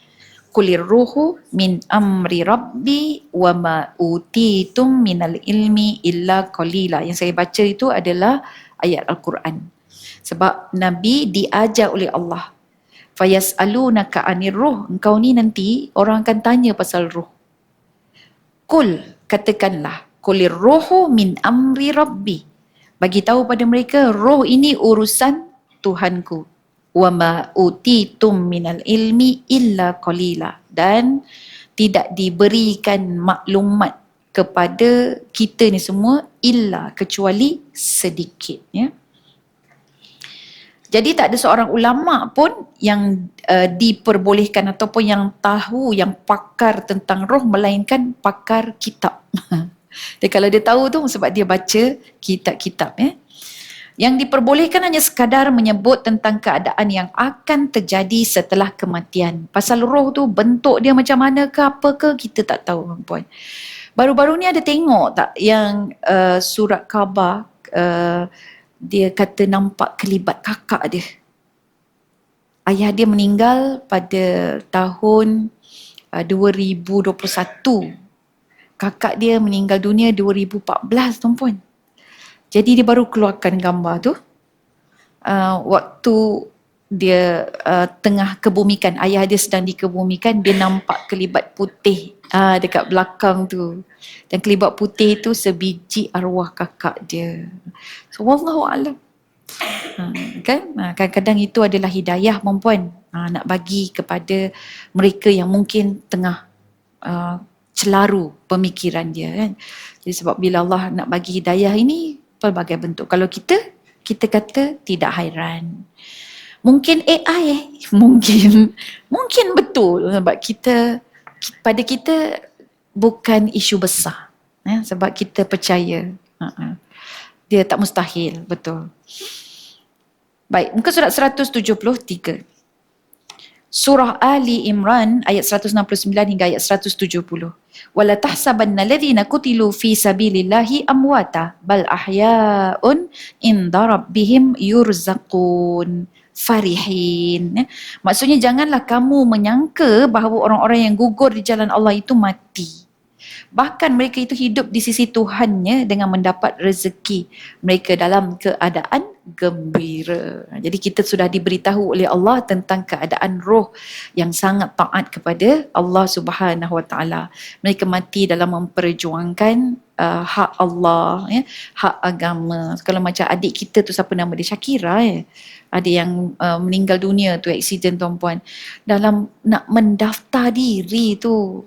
Qulir ruhu min amri rabbi wa ma utitum minal ilmi illa qalila. Yang saya baca itu adalah ayat Al-Quran. Sebab Nabi diajar oleh Allah. Fayas'alunaka 'anir ruh. Engkau ni nanti orang akan tanya pasal ruh. Kul, katakanlah, kulir rohu min amri rabbi. Bagi tahu pada mereka, roh ini urusan Tuhanku. Wa ma utitum minal ilmi illa qalila. Dan tidak diberikan maklumat kepada kita ni semua illa, kecuali sedikit, ya. Jadi tak ada seorang ulama pun yang diperbolehkan ataupun yang tahu, yang pakar tentang roh, melainkan pakar kitab. Dan kalau dia tahu tu sebab dia baca kitab-kitab, ya. Yang diperbolehkan hanya sekadar menyebut tentang keadaan yang akan terjadi setelah kematian. Pasal roh tu bentuk dia macam mana ke apa ke kita tak tahu, puan. Baru-baru ni ada tengok tak yang surat khabar, dia kata nampak kelibat kakak dia. Ayah dia meninggal pada tahun 2021. Kakak dia meninggal dunia 2014, tuan-puan. Jadi dia baru keluarkan gambar tu. Waktu dia tengah kebumikan, ayah dia sedang dikebumikan, dia nampak kelibat putih dekat belakang tu. Dan kelibat putih tu sebiji arwah kakak dia. So wallahu a'lam. Kan? Kadang-kadang itu adalah hidayah, perempuan. Nak bagi kepada mereka yang mungkin tengah celaru pemikiran dia, kan. Jadi sebab bila Allah nak bagi hidayah ini pelbagai bentuk. Kalau kita kata tidak hairan. Mungkin AI, mungkin betul sebab pada kita bukan isu besar, sebab kita percaya dia tak mustahil, betul. Baik, muka surat 173. Surah Ali Imran ayat 169 hingga ayat 170. Wala tahsabanna alladhina qutilu fi sabilillahi amwata bal ahya'un inda rabbihim yurzaqun farihin. Maksudnya janganlah kamu menyangka bahawa orang-orang yang gugur di jalan Allah itu mati. Bahkan mereka itu hidup di sisi Tuhannya dengan mendapat rezeki mereka dalam keadaan gembira. Jadi kita sudah diberitahu oleh Allah tentang keadaan roh yang sangat taat kepada Allah Subhanahu Wa Taala. Mereka mati dalam memperjuangkan hak Allah, ya, hak agama. Kalau macam adik kita tu, siapa nama dia, Syakira, ya. Ada yang meninggal dunia tu, aksiden, tuan-puan. Dalam nak mendaftar diri tu,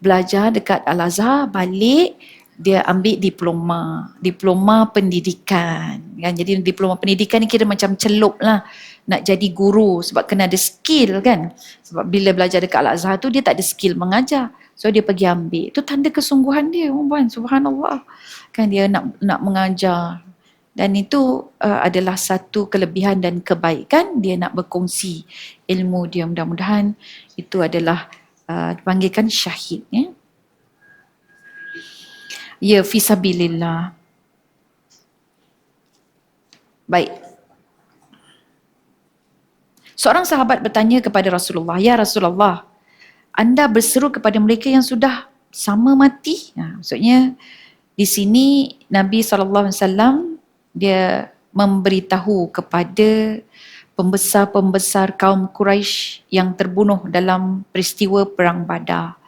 belajar dekat Al-Azhar, balik dia ambil diploma pendidikan, kan. Jadi diploma pendidikan ni kira macam celup lah nak jadi guru, sebab kena ada skill, kan. Sebab bila belajar dekat Al-Azhar tu dia tak ada skill mengajar, so dia pergi ambil. Itu tanda kesungguhan dia, puan, subhanallah, kan. Dia nak mengajar. Dan itu adalah satu kelebihan dan kebaikan. Dia nak berkongsi ilmu dia. Mudah-mudahan itu adalah dipanggilkan syahid, ya. Ya, fisabilillah. Baik. Seorang sahabat bertanya kepada Rasulullah, "Ya Rasulullah, anda berseru kepada mereka yang sudah sama mati?" Maksudnya di sini Nabi SAW dia memberitahu kepada pembesar-pembesar kaum Quraisy yang terbunuh dalam peristiwa Perang Badar.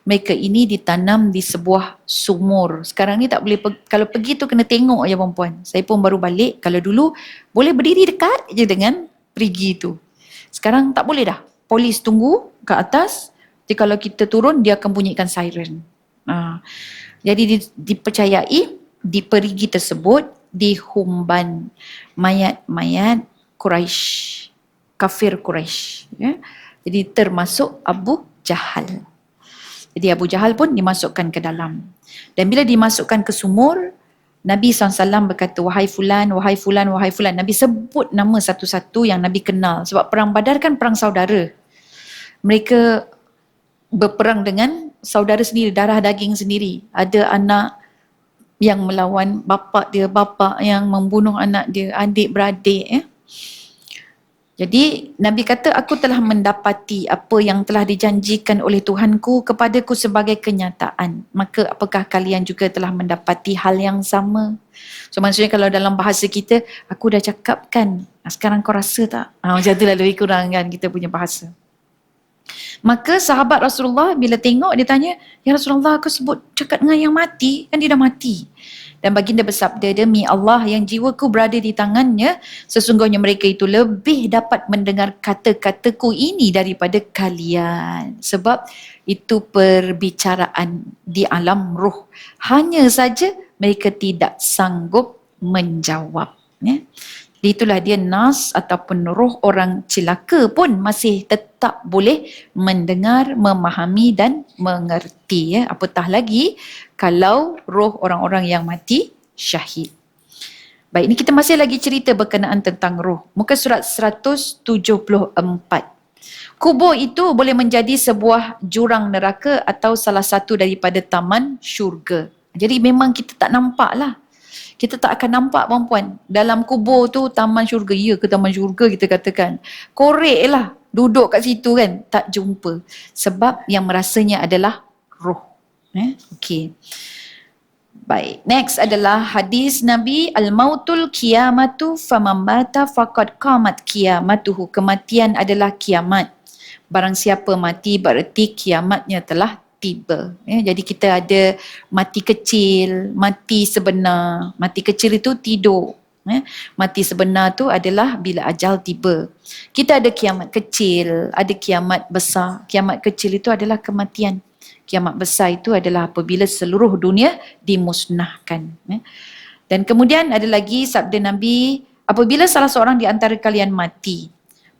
Mereka ini ditanam di sebuah sumur. Sekarang ni tak boleh, kalau pergi tu kena tengok je, perempuan. Saya pun baru balik. Kalau dulu boleh berdiri dekat je dengan perigi tu. Sekarang tak boleh dah. Polis tunggu ke atas. Jadi kalau kita turun, dia akan bunyikan siren. Jadi dipercayai di perigi tersebut dihumban mayat-mayat Quraisy, kafir Quraisy, ya. Jadi termasuk Abu Jahal. Jadi Abu Jahal pun dimasukkan ke dalam. Dan bila dimasukkan ke sumur, Nabi SAW berkata, "Wahai fulan, wahai fulan, wahai fulan." Nabi sebut nama satu-satu yang Nabi kenal. Sebab perang Badar kan perang saudara. Mereka berperang dengan saudara sendiri, darah daging sendiri. Ada anak yang melawan bapa dia, bapa yang membunuh anak dia, adik-beradik, ya. Jadi Nabi kata, "Aku telah mendapati apa yang telah dijanjikan oleh Tuhanku kepadaku sebagai kenyataan. Maka apakah kalian juga telah mendapati hal yang sama?" So maksudnya kalau dalam bahasa kita, aku dah cakap kan, sekarang kau rasa tak? Macam tu lah lebih kurang, kan, kita punya bahasa. Maka sahabat Rasulullah bila tengok dia tanya, "Ya Rasulullah, aku sebut cakap dengan yang mati, kan dia dah mati." Dan baginda bersabda, "Demi Allah yang jiwaku berada di tangannya, sesungguhnya mereka itu lebih dapat mendengar kata-kataku ini daripada kalian." Sebab itu perbicaraan di alam ruh. Hanya saja mereka tidak sanggup menjawab. Ya. Itulah dia nas ataupun roh orang celaka pun masih tetap boleh mendengar, memahami dan mengerti. Ya. Apatah lagi kalau roh orang-orang yang mati syahid. Baik, ini kita masih lagi cerita berkenaan tentang roh. Muka surat 174. Kubur itu boleh menjadi sebuah jurang neraka atau salah satu daripada taman syurga. Jadi memang kita tak nampak lah. Kita tak akan nampak perempuan. Dalam kubur tu taman syurga. Ya ke taman syurga kita katakan. Korek lah. Duduk kat situ kan. Tak jumpa. Sebab yang merasanya adalah roh. Okey. Baik. Next adalah hadis Nabi. Al-mautul kiamatu faman mata faqad qamat kiamatuhu. Kematian adalah kiamat. Barang siapa mati berarti kiamatnya telah tiba. Jadi kita ada mati kecil, mati sebenar. Mati kecil itu tidur. Mati sebenar tu adalah bila ajal tiba. Kita ada kiamat kecil, ada kiamat besar. Kiamat kecil itu adalah kematian. Kiamat besar itu adalah apabila seluruh dunia dimusnahkan. Dan kemudian ada lagi sabda Nabi, apabila salah seorang di antara kalian mati,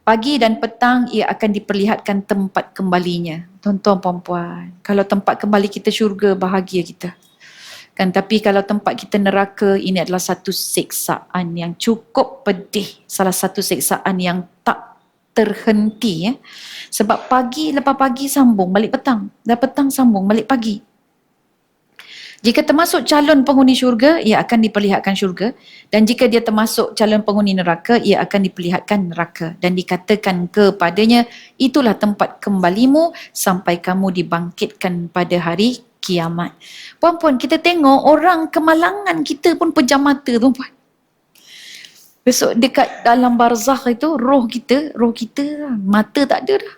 pagi dan petang ia akan diperlihatkan tempat kembalinya. Tuan-tuan puan-puan, kalau tempat kembali kita syurga, bahagia kita. Kan, tapi kalau tempat kita neraka, ini adalah satu siksaan yang cukup pedih. Salah satu siksaan yang tak terhenti. Ya. Sebab pagi, lepas pagi sambung balik petang. Dan petang sambung balik pagi. Jika termasuk calon penghuni syurga, ia akan diperlihatkan syurga. Dan jika dia termasuk calon penghuni neraka, ia akan diperlihatkan neraka. Dan dikatakan kepadanya, itulah tempat kembalimu sampai kamu dibangkitkan pada hari kiamat. Puan-puan, kita tengok orang kemalangan kita pun pejam mata, tuan-puan. Besok dekat dalam barzakh itu, roh kita, mata tak ada dah.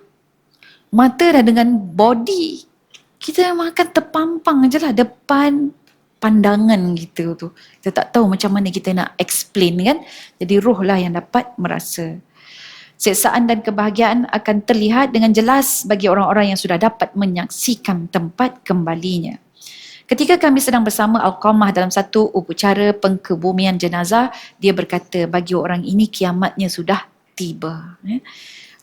Mata dah dengan body. Kita memang akan terpampang je lah depan pandangan kita tu. Kita tak tahu macam mana kita nak explain kan. Jadi roh lah yang dapat merasa. Siksaan dan kebahagiaan akan terlihat dengan jelas bagi orang-orang yang sudah dapat menyaksikan tempat kembalinya. Ketika kami sedang bersama Al-Qamah dalam satu upacara pengkebumian jenazah, dia berkata, bagi orang ini kiamatnya sudah tiba.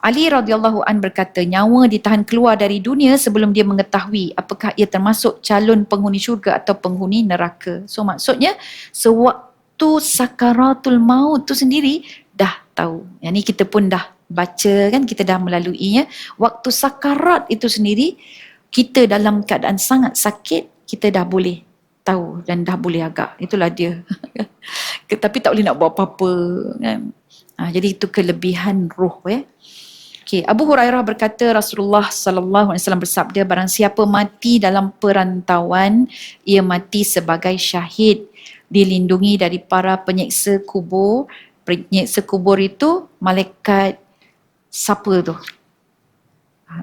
Ali radhiyallahu an berkata, nyawa ditahan keluar dari dunia sebelum dia mengetahui apakah ia termasuk calon penghuni syurga atau penghuni neraka. So maksudnya sewaktu sakaratul maut tu sendiri dah tahu. Yang ni kita pun dah baca kan, kita dah melaluinya. Waktu sakarat itu sendiri kita dalam keadaan sangat sakit, kita dah boleh tahu dan dah boleh agak. Itulah dia. Tapi tak boleh nak buat apa-apa kan. Jadi itu kelebihan roh ya. Okay, Abu Hurairah berkata Rasulullah sallallahu alaihi wasallam bersabda, barang siapa mati dalam perantauan, ia mati sebagai syahid, dilindungi dari para penyeksa kubur. Penyeksa kubur itu malaikat siapa tu?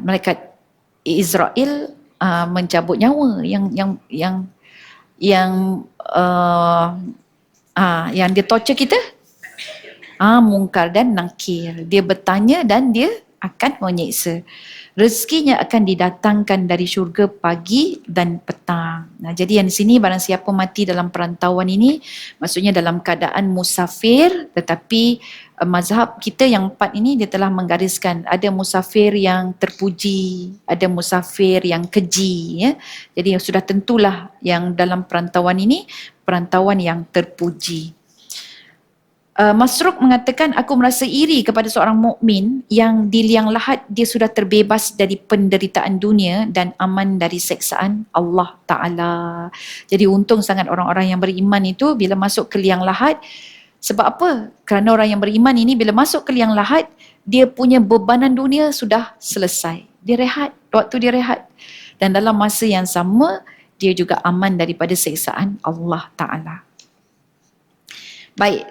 Malaikat Israel mencabut nyawa yang dia torture kita. Mungkar dan nakir. Dia bertanya dan dia akan menyeksa. Rezekinya akan didatangkan dari syurga pagi dan petang. Jadi yang di sini barang siapa mati dalam perantauan ini, maksudnya dalam keadaan musafir, tetapi mazhab kita yang 4 ini dia telah menggariskan ada musafir yang terpuji, ada musafir yang keji. Ya. Jadi sudah tentulah yang dalam perantauan ini, perantauan yang terpuji. Masruq mengatakan, aku merasa iri kepada seorang mukmin yang di liang lahat dia sudah terbebas dari penderitaan dunia dan aman dari seksaan Allah Ta'ala. Jadi untung sangat orang-orang yang beriman itu bila masuk ke liang lahat. Sebab apa? Kerana orang yang beriman ini bila masuk ke liang lahat, dia punya bebanan dunia sudah selesai. Dia rehat, waktu dia rehat. Dan dalam masa yang sama, dia juga aman daripada seksaan Allah Ta'ala. Baik,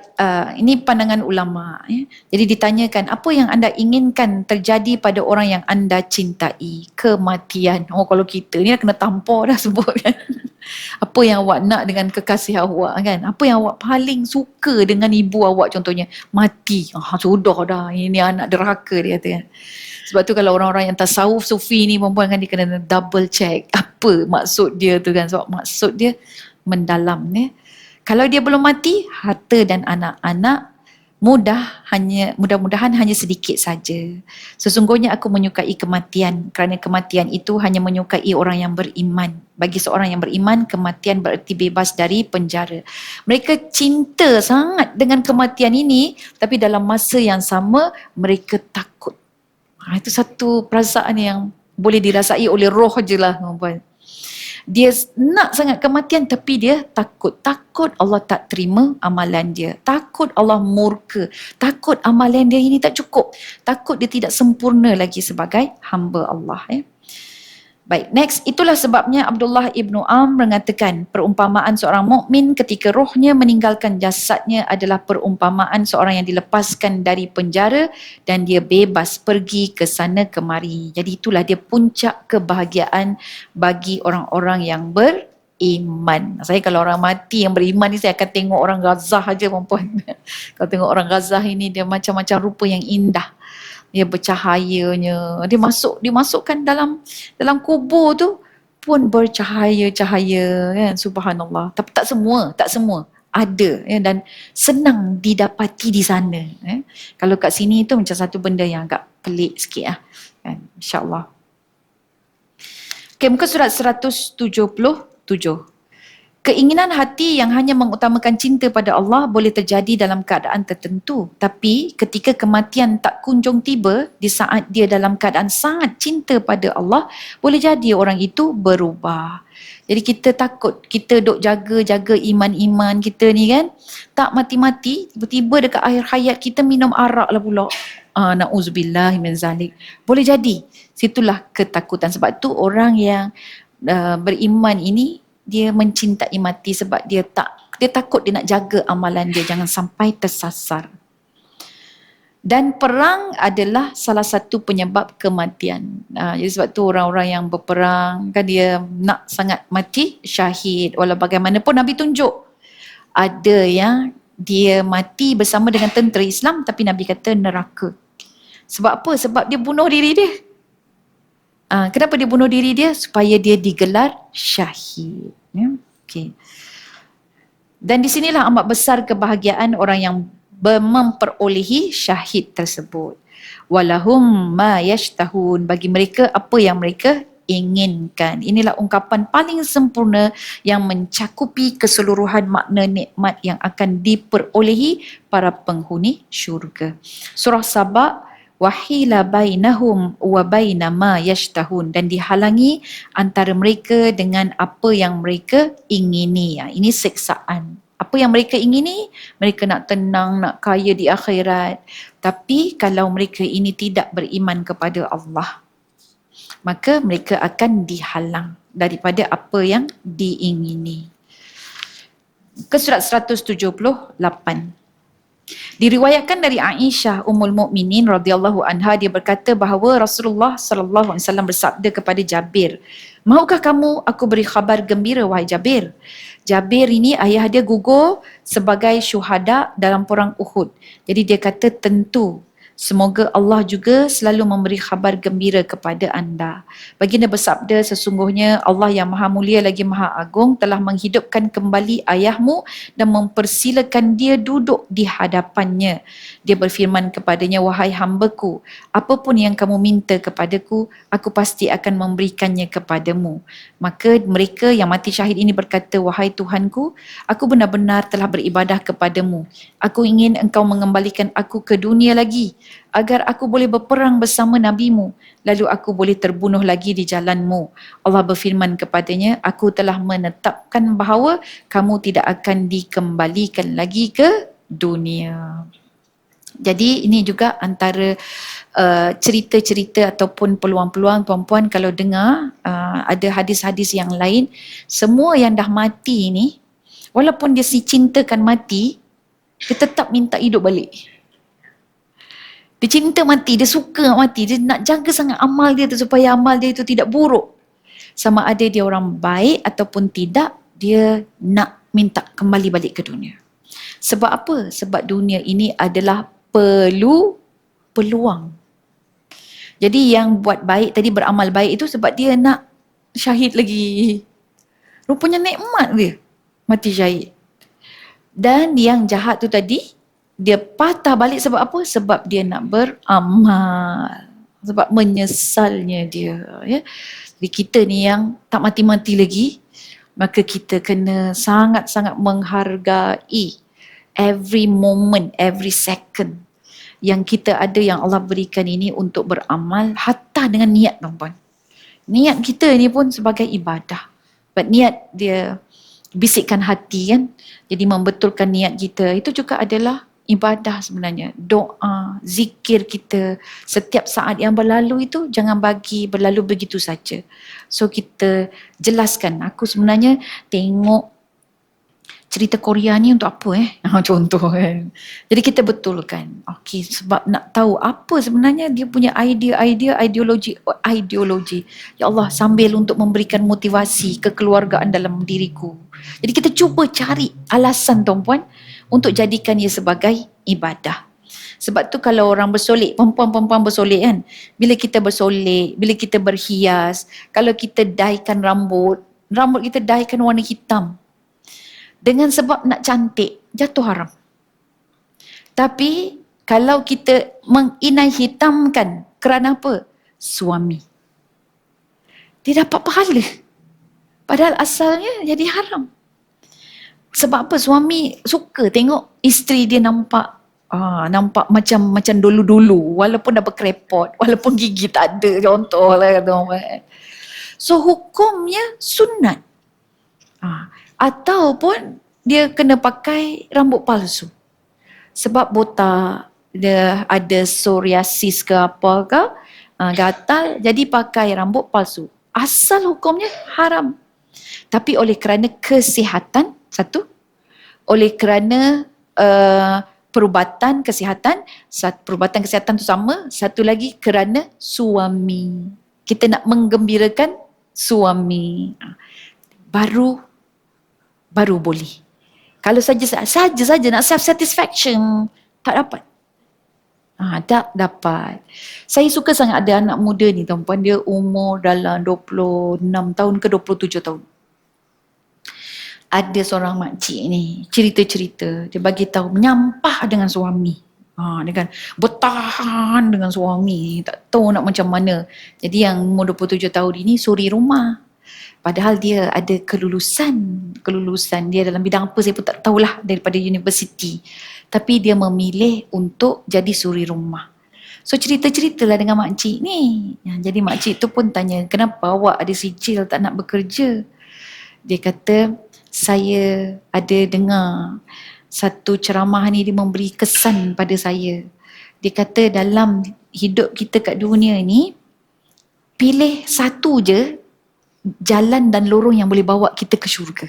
ini pandangan ulama. Jadi ditanyakan, apa yang anda inginkan terjadi pada orang yang anda cintai? Kematian. Oh, kalau kita ni dah kena tampar dah sebut kan. Apa yang awak nak dengan kekasih awak kan? Apa yang awak paling suka dengan ibu awak contohnya? Mati. Sudah dah. Ini anak derhaka dia kata kan. Sebab tu kalau orang-orang yang tasawuf sufi ni perempuan kan dia kena double check apa maksud dia tu kan. Sebab maksud dia mendalam ni. Kalau dia belum mati, harta dan anak-anak mudah-mudahan hanya sedikit saja. Sesungguhnya aku menyukai kematian kerana kematian itu hanya menyukai orang yang beriman. Bagi seorang yang beriman, kematian bererti bebas dari penjara. Mereka cinta sangat dengan kematian ini, tapi dalam masa yang sama mereka takut. Itu satu perasaan yang boleh dirasai oleh roh je lah. Dia nak sangat kematian tapi dia takut. Takut Allah tak terima amalan dia. Takut Allah murka. Takut amalan dia ini tak cukup. Takut dia tidak sempurna lagi sebagai hamba Allah. Baik, next. Itulah sebabnya Abdullah ibnu Amr mengatakan perumpamaan seorang mukmin ketika rohnya meninggalkan jasadnya adalah perumpamaan seorang yang dilepaskan dari penjara dan dia bebas pergi ke sana kemari. Jadi itulah dia puncak kebahagiaan bagi orang-orang yang beriman. Saya kalau orang mati yang beriman ni saya akan tengok orang Gaza aja perempuan. Kalau tengok orang Gaza ini dia macam-macam rupa yang indah. Dia bercahayanya, dimasukkan dalam kubur tu pun bercahaya-cahaya kan, subhanallah. Tapi tak semua ada dan senang didapati di sana. Kalau kat sini tu macam satu benda yang agak pelik sikit kan, insya-Allah. Okay, muka surat 177. Keinginan hati yang hanya mengutamakan cinta pada Allah boleh terjadi dalam keadaan tertentu. Tapi ketika kematian tak kunjung tiba di saat dia dalam keadaan sangat cinta pada Allah, boleh jadi orang itu berubah. Jadi kita takut, kita duk jaga iman-iman kita ni kan. Tak mati-mati, tiba-tiba dekat akhir hayat kita minum arak lah pula. Na'udzubillah min zalik. Boleh jadi. Situlah ketakutan. Sebab tu orang yang beriman ini, dia mencintai mati sebab dia takut dia nak jaga amalan dia jangan sampai tersasar. Dan perang adalah salah satu penyebab kematian. Jadi sebab tu orang-orang yang berperang kan dia nak sangat mati syahid. Walau bagaimanapun Nabi tunjuk ada yang dia mati bersama dengan tentera Islam tapi Nabi kata neraka. Sebab apa? Sebab dia bunuh diri dia. Kenapa dia bunuh diri dia? Supaya dia digelar syahid. Okay. Dan di sinilah amat besar kebahagiaan orang yang memperolehi syahid tersebut. Walahum ma yashtahun, bagi mereka apa yang mereka inginkan. Inilah ungkapan paling sempurna yang mencakupi keseluruhan makna nikmat yang akan diperolehi para penghuni syurga. Surah Saba, wahila bainahum wa baina ma yashtahun, dan dihalangi antara mereka dengan apa yang mereka ingini. Ini siksaan. Apa yang mereka ingini, mereka nak tenang, nak kaya di akhirat. Tapi kalau mereka ini tidak beriman kepada Allah, maka mereka akan dihalang daripada apa yang diingini. Ke surat 178. Diriwayatkan dari Aisyah Ummul Mukminin radhiyallahu anha, dia berkata bahawa Rasulullah sallallahu alaihi wasallam bersabda kepada Jabir, "Maukah kamu aku beri khabar gembira wahai Jabir?" Jabir ini ayah dia gugur sebagai syuhada dalam perang Uhud. Jadi dia kata tentu. Semoga Allah juga selalu memberi khabar gembira kepada anda. Baginda bersabda, sesungguhnya Allah yang maha mulia lagi maha agung telah menghidupkan kembali ayahmu dan mempersilakan dia duduk di hadapannya. Dia berfirman kepadanya, wahai hambaku, apapun yang kamu minta kepadaku, aku pasti akan memberikannya kepadamu. Maka mereka yang mati syahid ini berkata, wahai Tuhanku, aku benar-benar telah beribadah kepadamu. Aku ingin engkau mengembalikan aku ke dunia lagi, agar aku boleh berperang bersama nabimu, lalu aku boleh terbunuh lagi di jalanmu. Allah berfirman kepadanya, aku telah menetapkan bahawa kamu tidak akan dikembalikan lagi ke dunia. Jadi ini juga antara cerita-cerita ataupun peluang-peluang puan-puan kalau dengar ada hadis-hadis yang lain, semua yang dah mati ni, walaupun dia si cintakan mati, Dia tetap minta hidup balik. Dia cinta mati, dia suka mati, dia nak jaga sangat amal dia tu supaya amal dia itu tidak buruk. Sama ada dia orang baik ataupun tidak, dia nak minta kembali balik ke dunia. Sebab apa? Sebab dunia ini adalah peluang. Jadi yang buat baik tadi, beramal baik itu sebab dia nak syahid lagi. Rupanya nikmat dia mati syahid. Dan yang jahat tu tadi, dia patah balik sebab apa? Sebab dia nak beramal. Sebab menyesalnya dia. Ya. Jadi kita ni yang tak mati-mati lagi, maka kita kena sangat-sangat menghargai every moment, every second yang kita ada, yang Allah berikan ini untuk beramal, hatta dengan niat, tuan-puan. Niat kita ni pun sebagai ibadah. But niat dia bisikkan hati kan. Jadi membetulkan niat kita itu juga adalah ibadah sebenarnya. Doa, zikir kita setiap saat yang berlalu itu jangan bagi berlalu begitu saja. So kita jelaskan, aku sebenarnya tengok cerita Korea ni untuk apa contoh kan. Jadi kita betulkan. Okey, sebab nak tahu apa sebenarnya dia punya ideologi. Ya Allah, sambil untuk memberikan motivasi kekeluargaan dalam diriku. Jadi kita cuba cari alasan, tuan-puan, untuk jadikan ia sebagai ibadah. Sebab tu kalau orang bersolek, perempuan-perempuan bersolek kan, bila kita bersolek, bila kita berhias, kalau kita dyekan rambut kita dyekan warna hitam, dengan sebab nak cantik, jatuh haram. Tapi kalau kita menginai hitamkan kerana apa? Suami, dia dapat pahala, padahal asalnya jadi haram. Sebab apa? Suami suka tengok isteri dia nampak macam dulu-dulu, walaupun dah berkrepot, walaupun gigi tak ada, contohlah. So hukumnya sunat. Ataupun dia kena pakai rambut palsu. Sebab botak, dia ada psoriasis ke apa ke, gatal, jadi pakai rambut palsu. Asal hukumnya haram. Tapi oleh kerana kesihatan, satu, oleh kerana perubatan kesihatan tu sama, satu lagi kerana suami. Kita nak menggembirakan suami. Baru boleh. Kalau saja nak self satisfaction, tak dapat. Tak dapat. Saya suka sangat ada anak muda ni, tuan-puan, dia umur dalam 26 tahun ke 27 tahun. Ada seorang makcik ni cerita-cerita, dia bagi tahu menyampah dengan suami. Dia kan bertahan dengan suami, tak tahu nak macam mana. Jadi yang umur 27 tahun ini suri rumah. Padahal dia ada kelulusan dia dalam bidang apa saya pun tak tahulah, daripada universiti. Tapi dia memilih untuk jadi suri rumah. So cerita-ceritalah dengan makcik ni. Jadi makcik tu pun tanya, kenapa awak ada sijil tak nak bekerja? Dia kata, saya ada dengar satu ceramah ni, dia memberi kesan pada saya. Dia kata dalam hidup kita kat dunia ni, pilih satu je jalan dan lorong yang boleh bawa kita ke syurga.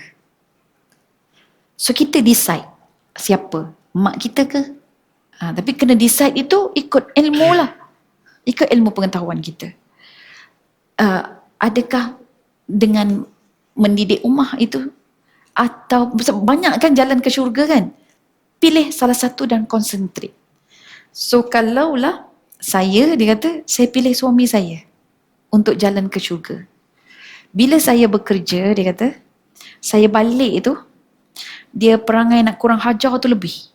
So kita decide siapa, mak kita ke? Tapi kena decide itu ikut ilmu lah, ikut ilmu pengetahuan kita. Adakah dengan mendidik umah itu, atau banyak kan jalan ke syurga kan? Pilih salah satu dan konsentrate. So kalaulah saya, dia kata, saya pilih suami saya untuk jalan ke syurga. Bila saya bekerja, dia kata, saya balik itu, dia perangai nak kurang hajar tu lebih.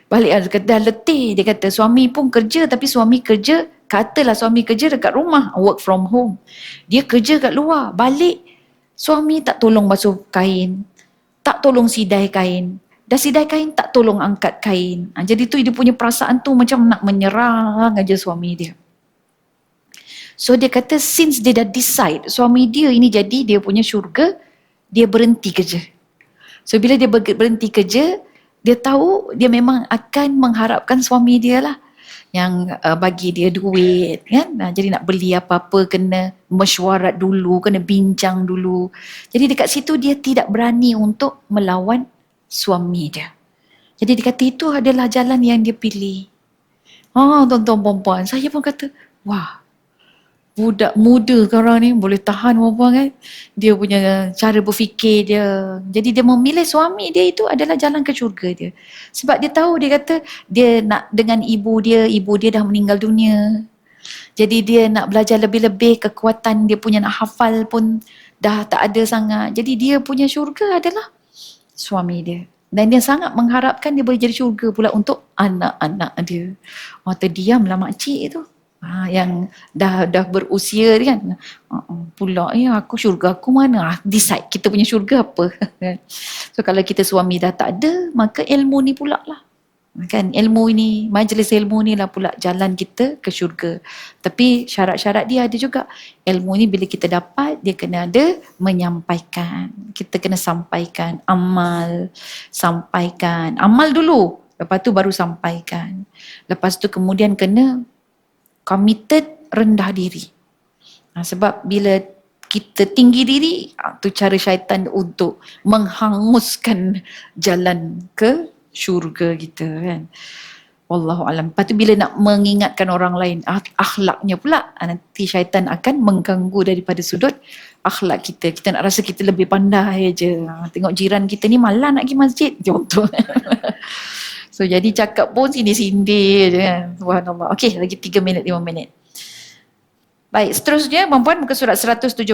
Balik dah letih, dia kata, suami pun kerja, tapi suami kerja, katalah suami kerja dekat rumah, work from home. Dia kerja kat luar, balik, suami tak tolong basuh kain, tak tolong sidai kain, dah sidai kain tak tolong angkat kain. Jadi tu dia punya perasaan tu macam nak menyerang aja suami dia. So dia kata since dia dah decide suami dia ini jadi dia punya syurga, dia berhenti kerja. So bila dia berhenti kerja, dia tahu dia memang akan mengharapkan suami dia lah yang bagi dia duit kan. Jadi nak beli apa-apa kena mesyuarat dulu, kena bincang dulu. Jadi dekat situ dia tidak berani untuk melawan suami dia. Jadi dia kata itu adalah jalan yang dia pilih. Tuan-tuan perempuan, saya pun kata, wah, budak muda sekarang ni boleh tahan perempuan kan. Dia punya cara berfikir dia. Jadi dia memilih suami dia itu adalah jalan ke syurga dia. Sebab dia tahu, dia kata dia nak dengan ibu dia dah meninggal dunia. Jadi dia nak belajar lebih-lebih, kekuatan dia punya nak hafal pun dah tak ada sangat. Jadi dia punya syurga adalah suami dia. Dan dia sangat mengharapkan dia boleh jadi syurga pula untuk anak-anak dia. Terdiamlah makcik tu. Yang dah berusia kan. Pula aku syurga aku mana? Decide kita punya syurga apa. So kalau kita suami dah tak ada, maka ilmu ni pula lah. Kan ilmu ini, majlis ilmu ni lah pula jalan kita ke syurga. Tapi syarat-syarat dia ada juga. Ilmu ni bila kita dapat, dia kena ada menyampaikan. Kita kena sampaikan amal, sampaikan amal dulu, lepas tu baru sampaikan. Lepas tu kemudian kena committed, rendah diri. Sebab bila kita tinggi diri, tu cara syaitan untuk menghanguskan jalan ke syurga kita kan. Wallahualam. Lepas tu bila nak mengingatkan orang lain, akhlaknya pula, nanti syaitan akan mengganggu daripada sudut akhlak kita. Kita nak rasa kita lebih pandai je. Tengok jiran kita ni malah nak pergi masjid, contoh. So jadi cakap pun sindir-sindir je kan. Subhanallah. Okey, lagi 3 minit, 5 minit. Baik, seterusnya perempuan muka surat 179.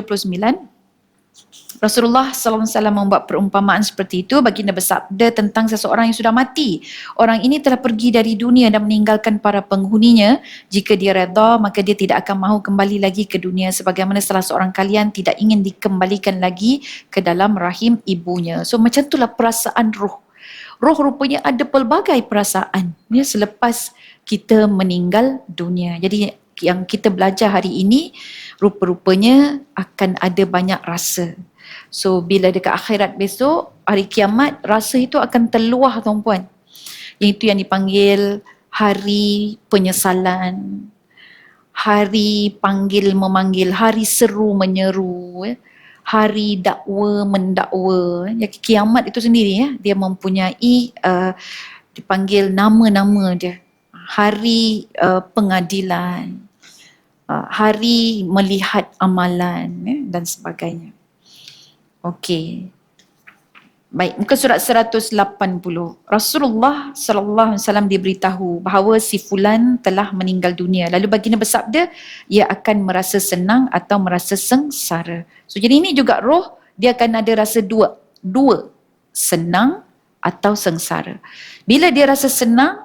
Rasulullah SAW membuat perumpamaan seperti itu. Baginda bersabda tentang seseorang yang sudah mati. Orang ini telah pergi dari dunia dan meninggalkan para penghuninya. Jika dia redha, maka dia tidak akan mahu kembali lagi ke dunia. Sebagaimana salah seorang kalian tidak ingin dikembalikan lagi ke dalam rahim ibunya. So macam itulah perasaan roh. Roh rupanya ada pelbagai perasaan ya, selepas kita meninggal dunia. Jadi yang kita belajar hari ini, rupa-rupanya akan ada banyak rasa. So bila dekat akhirat besok, hari kiamat, rasa itu akan terluah tuan-puan. Itu yang dipanggil hari penyesalan, hari panggil memanggil, hari seru menyeru, hari dakwa mendakwa. Kiamat itu sendiri dia mempunyai dipanggil nama-nama dia. Hari pengadilan, hari melihat amalan dan sebagainya. Okey. Baik, muka surat 180. Rasulullah sallallahu alaihi wasallam diberitahu bahawa si fulan telah meninggal dunia. Lalu baginda bersabda, ia akan merasa senang atau merasa sengsara. So jadi ini juga roh, dia akan ada rasa dua, senang atau sengsara. Bila dia rasa senang,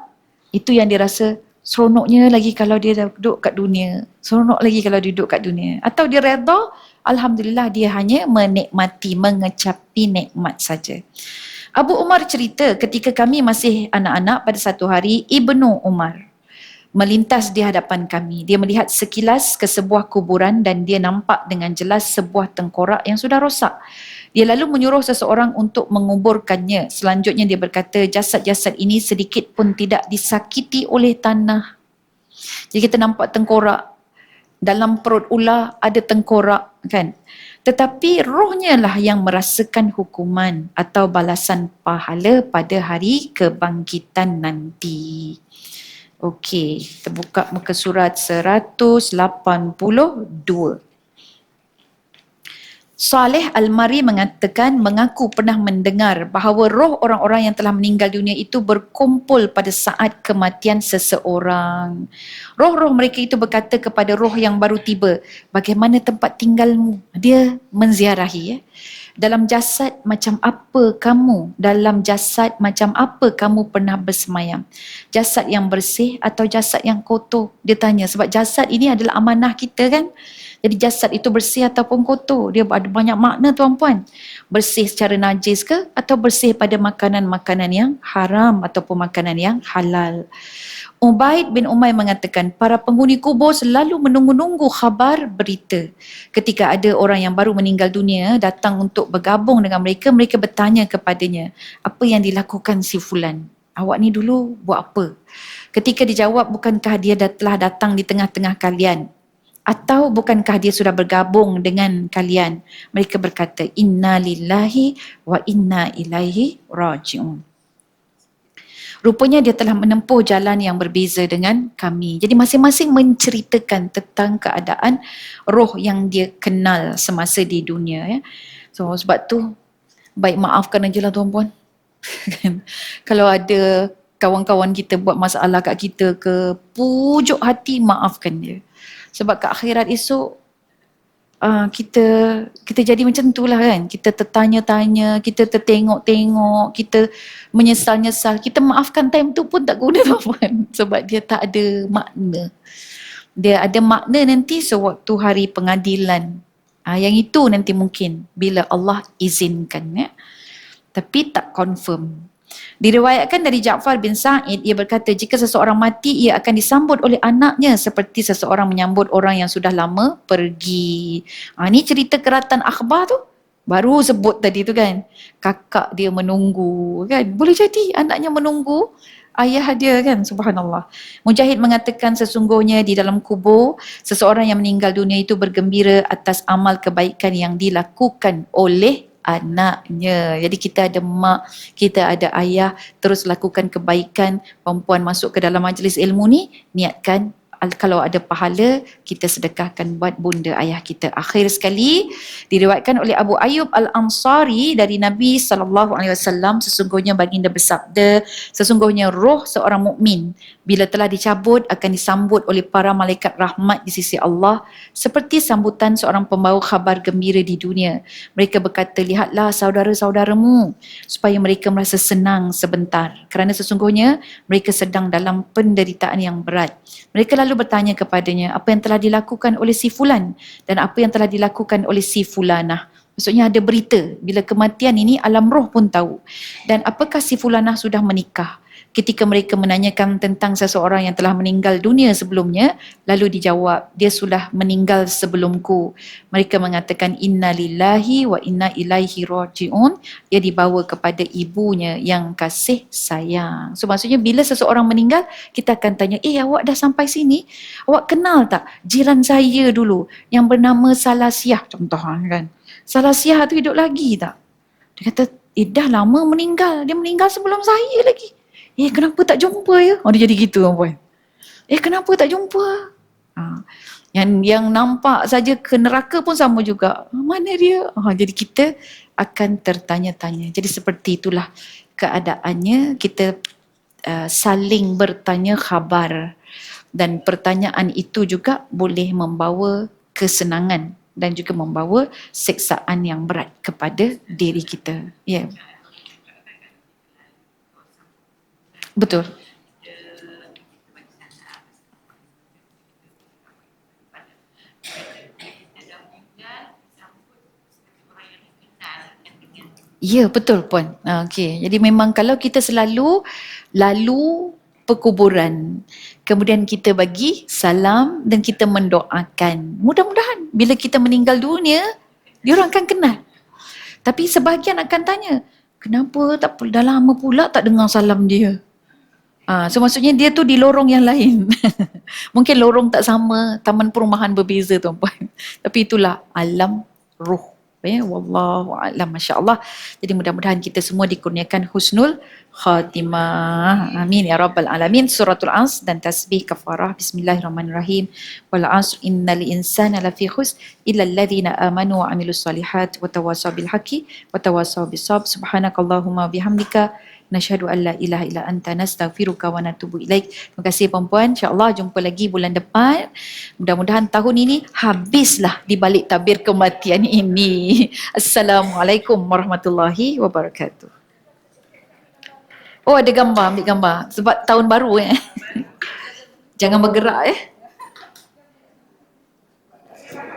itu yang dia rasa seronoknya lagi kalau dia dah duduk kat dunia. Seronok lagi kalau dia duduk kat dunia. Atau dia redha, alhamdulillah dia hanya menikmati, mengecapi nikmat saja. Abu Umar cerita ketika kami masih anak-anak pada satu hari, Ibnu Umar melintas di hadapan kami. Dia melihat sekilas ke sebuah kuburan dan dia nampak dengan jelas sebuah tengkorak yang sudah rosak. Dia lalu menyuruh seseorang untuk menguburkannya. Selanjutnya dia berkata, jasad-jasad ini sedikit pun tidak disakiti oleh tanah. Jadi kita nampak tengkorak. Dalam perut ular ada tengkorak kan. Tetapi rohnya lah yang merasakan hukuman atau balasan pahala pada hari kebangkitan nanti. Okey, kita buka muka surat 182. Saleh Al-Mari mengatakan, mengaku pernah mendengar bahawa roh orang-orang yang telah meninggal dunia itu berkumpul pada saat kematian seseorang. Roh-roh mereka itu berkata kepada roh yang baru tiba, bagaimana tempat tinggalmu? Dia menziarahi. Dalam jasad macam apa kamu? Dalam jasad macam apa kamu pernah bersemayam? Jasad yang bersih atau jasad yang kotor? Dia tanya, sebab jasad ini adalah amanah kita kan? Jadi jasad itu bersih ataupun kotor? Dia ada banyak makna tuan-puan. Bersih secara najis ke? Atau bersih pada makanan-makanan yang haram ataupun makanan yang halal? Ubaid bin Umair mengatakan, para penghuni kubur selalu menunggu-nunggu khabar berita. Ketika ada orang yang baru meninggal dunia datang untuk bergabung dengan mereka, mereka bertanya kepadanya, apa yang dilakukan si fulan? Awak ni dulu buat apa? Ketika dijawab, bukankah dia telah datang di tengah-tengah kalian? Atau bukankah dia sudah bergabung dengan kalian? Mereka berkata, inna lillahi wa inna ilaihi raji'un. Rupanya dia telah menempuh jalan yang berbeza dengan kami. Jadi masing-masing menceritakan tentang keadaan roh yang dia kenal semasa di dunia. Ya. So sebab tu baik maafkan aja lah tuan-puan. Kalau ada kawan-kawan kita buat masalah kat kita ke, pujuk hati maafkan dia. Sebab kat akhirat esok kita jadi macam itulah kan. Kita tertanya-tanya, kita tertengok-tengok, kita menyesal-nyesal. Kita maafkan time tu pun tak guna tuan. Sebab dia tak ada makna. Dia ada makna nanti sewaktu hari pengadilan. Yang itu nanti mungkin bila Allah izinkan. Ya. Tapi tak confirm. Diriwayatkan dari Ja'far bin Sa'id, ia berkata, jika seseorang mati, ia akan disambut oleh anaknya seperti seseorang menyambut orang yang sudah lama pergi. Ni cerita keratan akhbar tu. Baru sebut tadi tu kan. Kakak dia menunggu kan. Boleh jadi anaknya menunggu ayah dia kan. Subhanallah. Mujahid mengatakan sesungguhnya di dalam kubur, seseorang yang meninggal dunia itu bergembira atas amal kebaikan yang dilakukan oleh anaknya. Jadi kita ada mak, kita ada ayah, terus lakukan kebaikan. Perempuan masuk ke dalam majlis ilmu ni, niatkan kalau ada pahala, kita sedekahkan buat bunda ayah kita. Akhir sekali, diriwayatkan oleh Abu Ayyub Al-Ansari dari Nabi SAW, sesungguhnya baginda bersabda, sesungguhnya roh seorang mukmin bila telah dicabut akan disambut oleh para malaikat rahmat di sisi Allah seperti sambutan seorang pembawa khabar gembira di dunia. Mereka berkata, lihatlah saudara-saudaramu, supaya mereka merasa senang sebentar kerana sesungguhnya mereka sedang dalam penderitaan yang berat. Mereka lalu bertanya kepadanya, apa yang telah dilakukan oleh si fulan dan apa yang telah dilakukan oleh si fulanah. Maksudnya ada berita, bila kematian ini alam roh pun tahu. Dan apakah si fulanah sudah menikah? Ketika mereka menanyakan tentang seseorang yang telah meninggal dunia sebelumnya, lalu dijawab, dia sudah meninggal sebelumku. Mereka mengatakan, inna lillahi wa inna ilaihi raji'un. Dia dibawa kepada ibunya yang kasih sayang. So maksudnya bila seseorang meninggal, kita akan tanya, awak dah sampai sini? Awak kenal tak jiran saya dulu yang bernama Salasiah, contoh kan? Salasiah tu hidup lagi tak? Dia kata, dah lama meninggal. Dia meninggal sebelum saya lagi. Kenapa tak jumpa ya? Dia jadi gitu puan. Kenapa tak jumpa? Yang nampak saja ke neraka pun sama juga. Mana dia? Jadi kita akan tertanya-tanya. Jadi seperti itulah keadaannya. Kita saling bertanya khabar. Dan pertanyaan itu juga boleh membawa kesenangan dan juga membawa seksaan yang berat kepada diri kita. Ya. Betul. Ya, betul puan. Okey. Jadi memang kalau kita selalu lalu perkuburan, kemudian kita bagi salam dan kita mendoakan. Mudah-mudahan bila kita meninggal dunia, dia orang akan kenal. Tapi sebahagian akan tanya, kenapa tak dah lama pula tak dengar salam dia? So maksudnya dia tu di lorong yang lain. Mungkin lorong tak sama, taman perumahan berbeza tuan-puan. Tapi itulah alam ruh. Wallahu a'lam, masya-Allah. Jadi mudah-mudahan kita semua dikurniakan husnul khatimah. Amin ya rabbal alamin. Suratul Asr dan tasbih kafarah. Bismillahirrahmanirrahim. Wal 'asr innal insana lafi khusr illa alladhina amanu wa 'amilus solihat wa tawassaw bil haqqi wa tawassaw bis sabr. Subhanakallahumma bihamdika nasyhadu an la ilaha illa anta nastaghfiruka wa natubu ilaik. Terima kasih puan-puan. Insya-Allah jumpa lagi bulan depan. Mudah-mudahan tahun ini habislah di balik tabir kematian ini. Assalamualaikum warahmatullahi wabarakatuh. Oh, ada gambar, ambil gambar sebab tahun baru Jangan bergerak